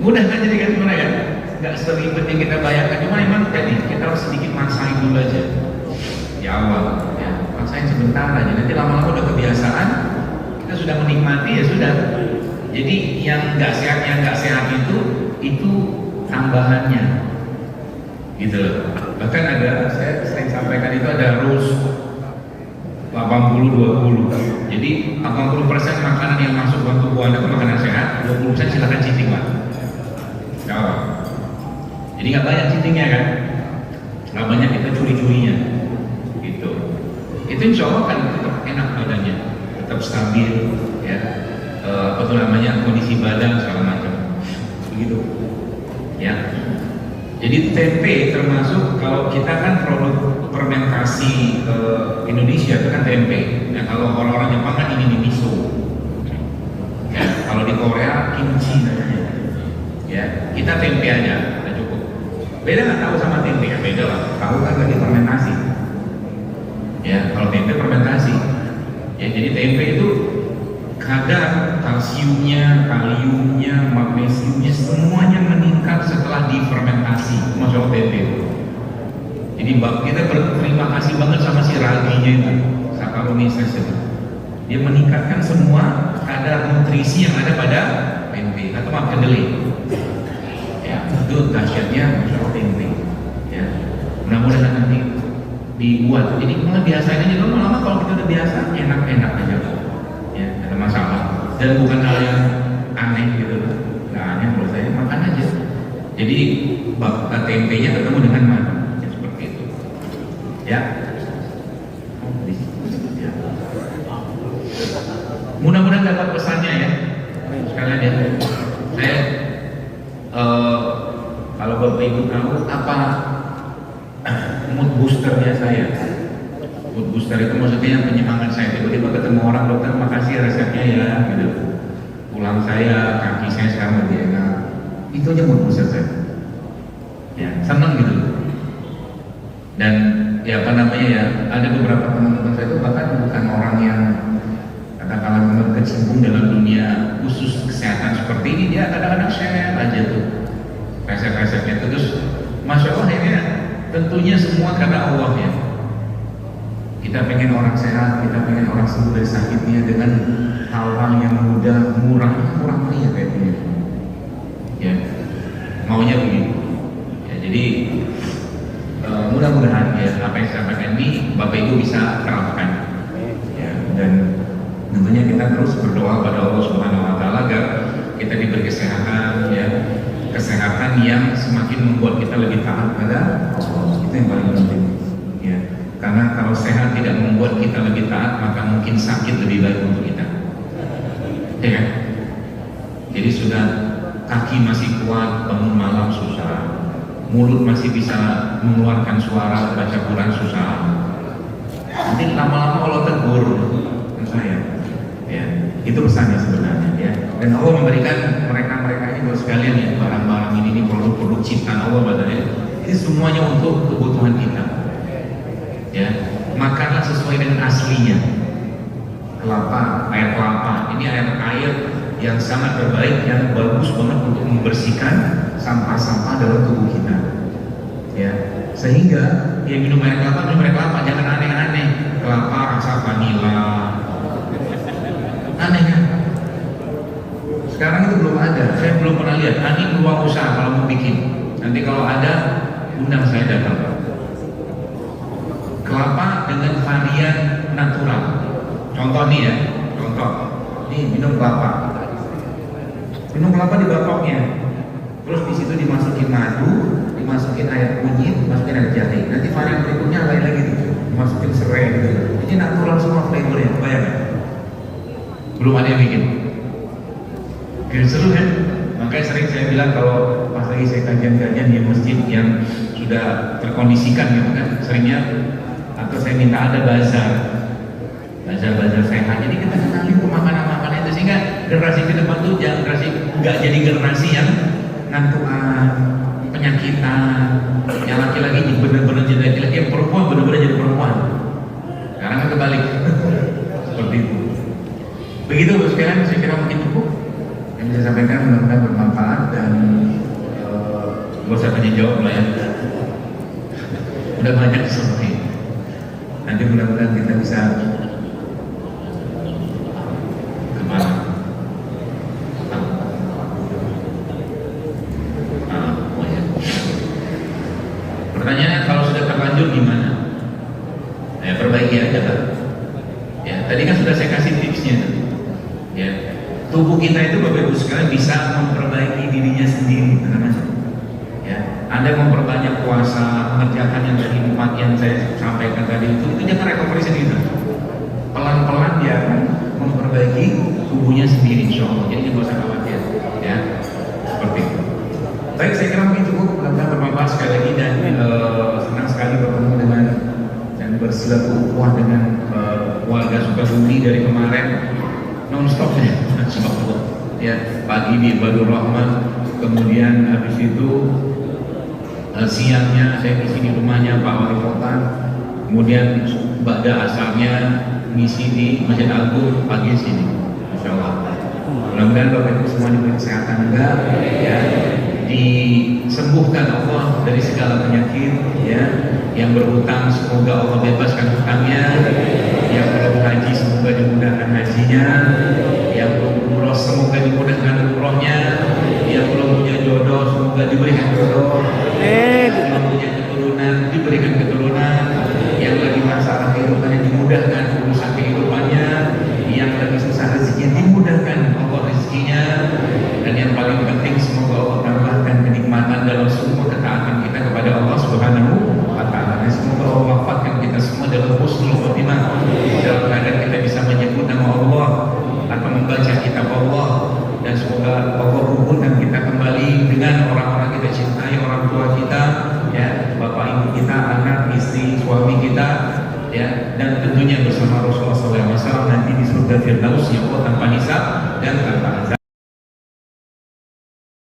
mudah kan, jadi kan mudah kan? Nggak seribet yang kita bayangkan, cuma memang jadi kita harus sedikit maksain dulu aja di awal, ya maksain sebentar aja, nanti lama-lama udah kebiasaan, kita sudah menikmati ya sudah. Jadi yang nggak sehat itu tambahannya gitu loh. Bahkan ada, saya sering sampaikan itu ada rules 80-20. Jadi 80% makanan yang masuk ke tubuh Anda itu makanan sehat, 20% silakan cheating Pak. Gak apa. Jadi nggak banyak cheatingnya kan, nggak banyak kita curi-curinya gitu. Itu insya Allah kan tetap enak badannya, tetap stabil ya, apa tuh namanya, kondisi badan segala macam begitu ya. Jadi tempe termasuk, kalau kita kan produk fermentasi Indonesia itu kan tempe. Nah kalau orang-orang Jepang kan ini miso. Ya, kalau di Korea kimchi namanya. Ya, kita tempe aja udah cukup. Beda nggak tahu sama tempe? Ya beda lah. Tahu kan lagi fermentasi. Ya, kalau tempe fermentasi. Ya, jadi tempe itu kadar kalsiumnya, kaliumnya, magnesiumnya semuanya meningkat setelah difermentasi. Masya Allah tempe. Jadi kita berterima kasih banget sama si raginya itu, Saccharomyces itu. Dia meningkatkan semua kadar nutrisi yang ada pada tempe atau kedelai. Ya, itu dahsyatnya Masya Allah tempe. Ya, mudah-mudahan nanti dibuat. Jadi mulai biasain aja, lama-lama kalau kita udah biasa, enak-enak aja. Ya, ada masalah. Dan bukan hal yang aneh gitu, nggak aneh menurut saya, makan aja. Jadi tempenya ketemu dengan madu, ya, seperti itu. Ya. Mudah-mudahan dapat pesannya ya, sekalian ya. Saya kalau Bapak Ibu tahu apa mood boosternya saya. Mood booster itu maksudnya yang penyemangat saya. Tiba-tiba ketemu orang, dokter makasih resepnya ya gitu. Pulang saya, kaki saya sekarang lebih enak. Itu aja mood booster saya. Ya, senang gitu. Dan ya apa namanya ya, ada beberapa teman-teman saya itu bahkan bukan orang yang katakanlah memang kecimpung dalam dunia khusus kesehatan seperti ini, dia kadang-kadang share aja tuh resep-resepnya. Terus Masya Allah ini tentunya semua karena Allah ya. Kita pengen orang sehat, kita pengen orang sembuh dari sakitnya dengan hal-hal yang mudah, murah meriah kayak gini. Ya, maunya begitu. Ya, jadi mudah-mudahan ya apa yang saya sampaikan ini Bapak Ibu bisa terapkan. Ya, dan tentunya kita terus berdoa pada Allah Subhanahu Wa Taala agar kita diberi kesehatan, ya, kesehatan yang semakin membuat kita lebih taat pada Allah. Itu yang paling penting. Ya. Karena kalau sehat tidak membuat kita lebih taat, maka mungkin sakit lebih baik untuk kita. Ya kan? Jadi sudah kaki masih kuat, bangun malam susah, mulut masih bisa mengeluarkan suara, baca Quran susah. Nanti lama-lama Allah tegur saya. Ya, itu pesannya sebenarnya. Ya. Dan Allah memberikan mereka-mereka ini buat sekalian ya, barang-barang ini produk-produk ciptaan Allah badannya. Ini semuanya untuk kebutuhan kita. Ya, makanlah sesuai dengan aslinya. Kelapa, air kelapa, ini air yang sangat terbaik, yang bagus banget untuk membersihkan sampah-sampah dalam tubuh kita. Ya, sehingga yang minum air kelapa, jangan aneh-aneh. Kelapa rasa vanila, aneh kan? Sekarang itu belum ada, saya belum pernah lihat. Ini peluang usaha kalau mau bikin. Nanti kalau ada, undang saya datang. Kelapa dengan varian natural. Contoh nih ya, Nih minum kelapa. Minum kelapa di bapaknya. Terus di situ dimasukin madu, dimasukin air kunyit, dimasukin air jahe. Nanti varian berikutnya lain lagi tuh, dimasukin serai gitu. Ini natural semua flavornya, bayangkan. Belum ada yang bikin. Seru kan? Makanya sering saya bilang kalau pas apalagi saya kajian-kajian di masjid yang sudah terkondisikan gitu kan, seringnya atau saya minta ada bazar sehat, jadi kita kenalin ke makanan-makanan itu sehingga generasi ke depan tuh jangan nggak jadi generasi yang ngantukan, penyakitan, yang laki-laki bener-bener jadi laki-laki, yang perempuan bener-bener jadi perempuan. Sekarang kan kebalik seperti itu. Begitu Bapak sekalian, saya kira mungkin cukup yang bisa sampaikan, mudah-mudahan bermanfaat dan nggak usah tanya jawab lah ya. Udah banyak sebenarnya. Nanti mudah-mudahan kita bisa kemana? Pertanyaannya, kalau sudah terlanjur gimana? Ya, perbaiki aja kan. Ya, tadi kan sudah saya kasih tipsnya. Ya, tubuh kita itu Bapak Ibu sekalian bisa memperbaiki dirinya sendiri, ya, Anda memperbanyak puasa, mengerjakan yang tadi 4 yang saya sampaikan tadi itu jangan recovery sendiri. Pelan-pelan dia akan memperbaiki tubuhnya sendiri, insya Allah. Jadi nggak usah khawatir, ya, seperti itu. Baik, saya kira mungkin cukup. Mudah-mudahan bermanfaat sekali lagi dan senang sekali bertemu dengan dan bersilaturahmi dengan warga Sukabumi dari kemarin non-stop ya, ya, pagi di Ibadur Rahman, kemudian habis itu siangnya saya ngisi di rumahnya Pak Wali Kota, kemudian ba'da asarnya ngisi di Masjid Agung, pagi sini, Masya Allah. Mudah-mudahan Bapak Ibu semua diberi kesehatan enggak, ya, disembuhkan Allah dari segala penyakit, ya, yang berhutang semoga Allah bebaskan hutangnya, yang belum haji semoga dimudahkan hajinya, yang belum umroh semoga dimudahkan umrohnya, yang belum punya jodoh semoga diberikan jodoh, yang belum punya keturunan diberikan keturunan, yang lagi masalah kehidupannya dimudahkan urusan kehidupannya, yang lagi susah rezekinya dimudahkan Allah rezekinya, dan yang paling penting semoga Allah tambahkan kenikmatan dalam semua ketaatan kita kepada Allah Subhanahu wa Ta'ala. Semoga Allah wafatkan kita semua dalam husnul khotimah, dalam keadaan kita bisa menyebut nama Allah atau membaca kitab Allah, dan semoga Allah hubungkan kita kembali dengan orang-orang kita cintai, orang tua kita, ya, bapak ibu kita, anak, istri, suami kita, ya, dan tentunya bersama Rasulullah SAW nanti di surga Firdaus ya Allah tanpa hisab dan tanpa azab.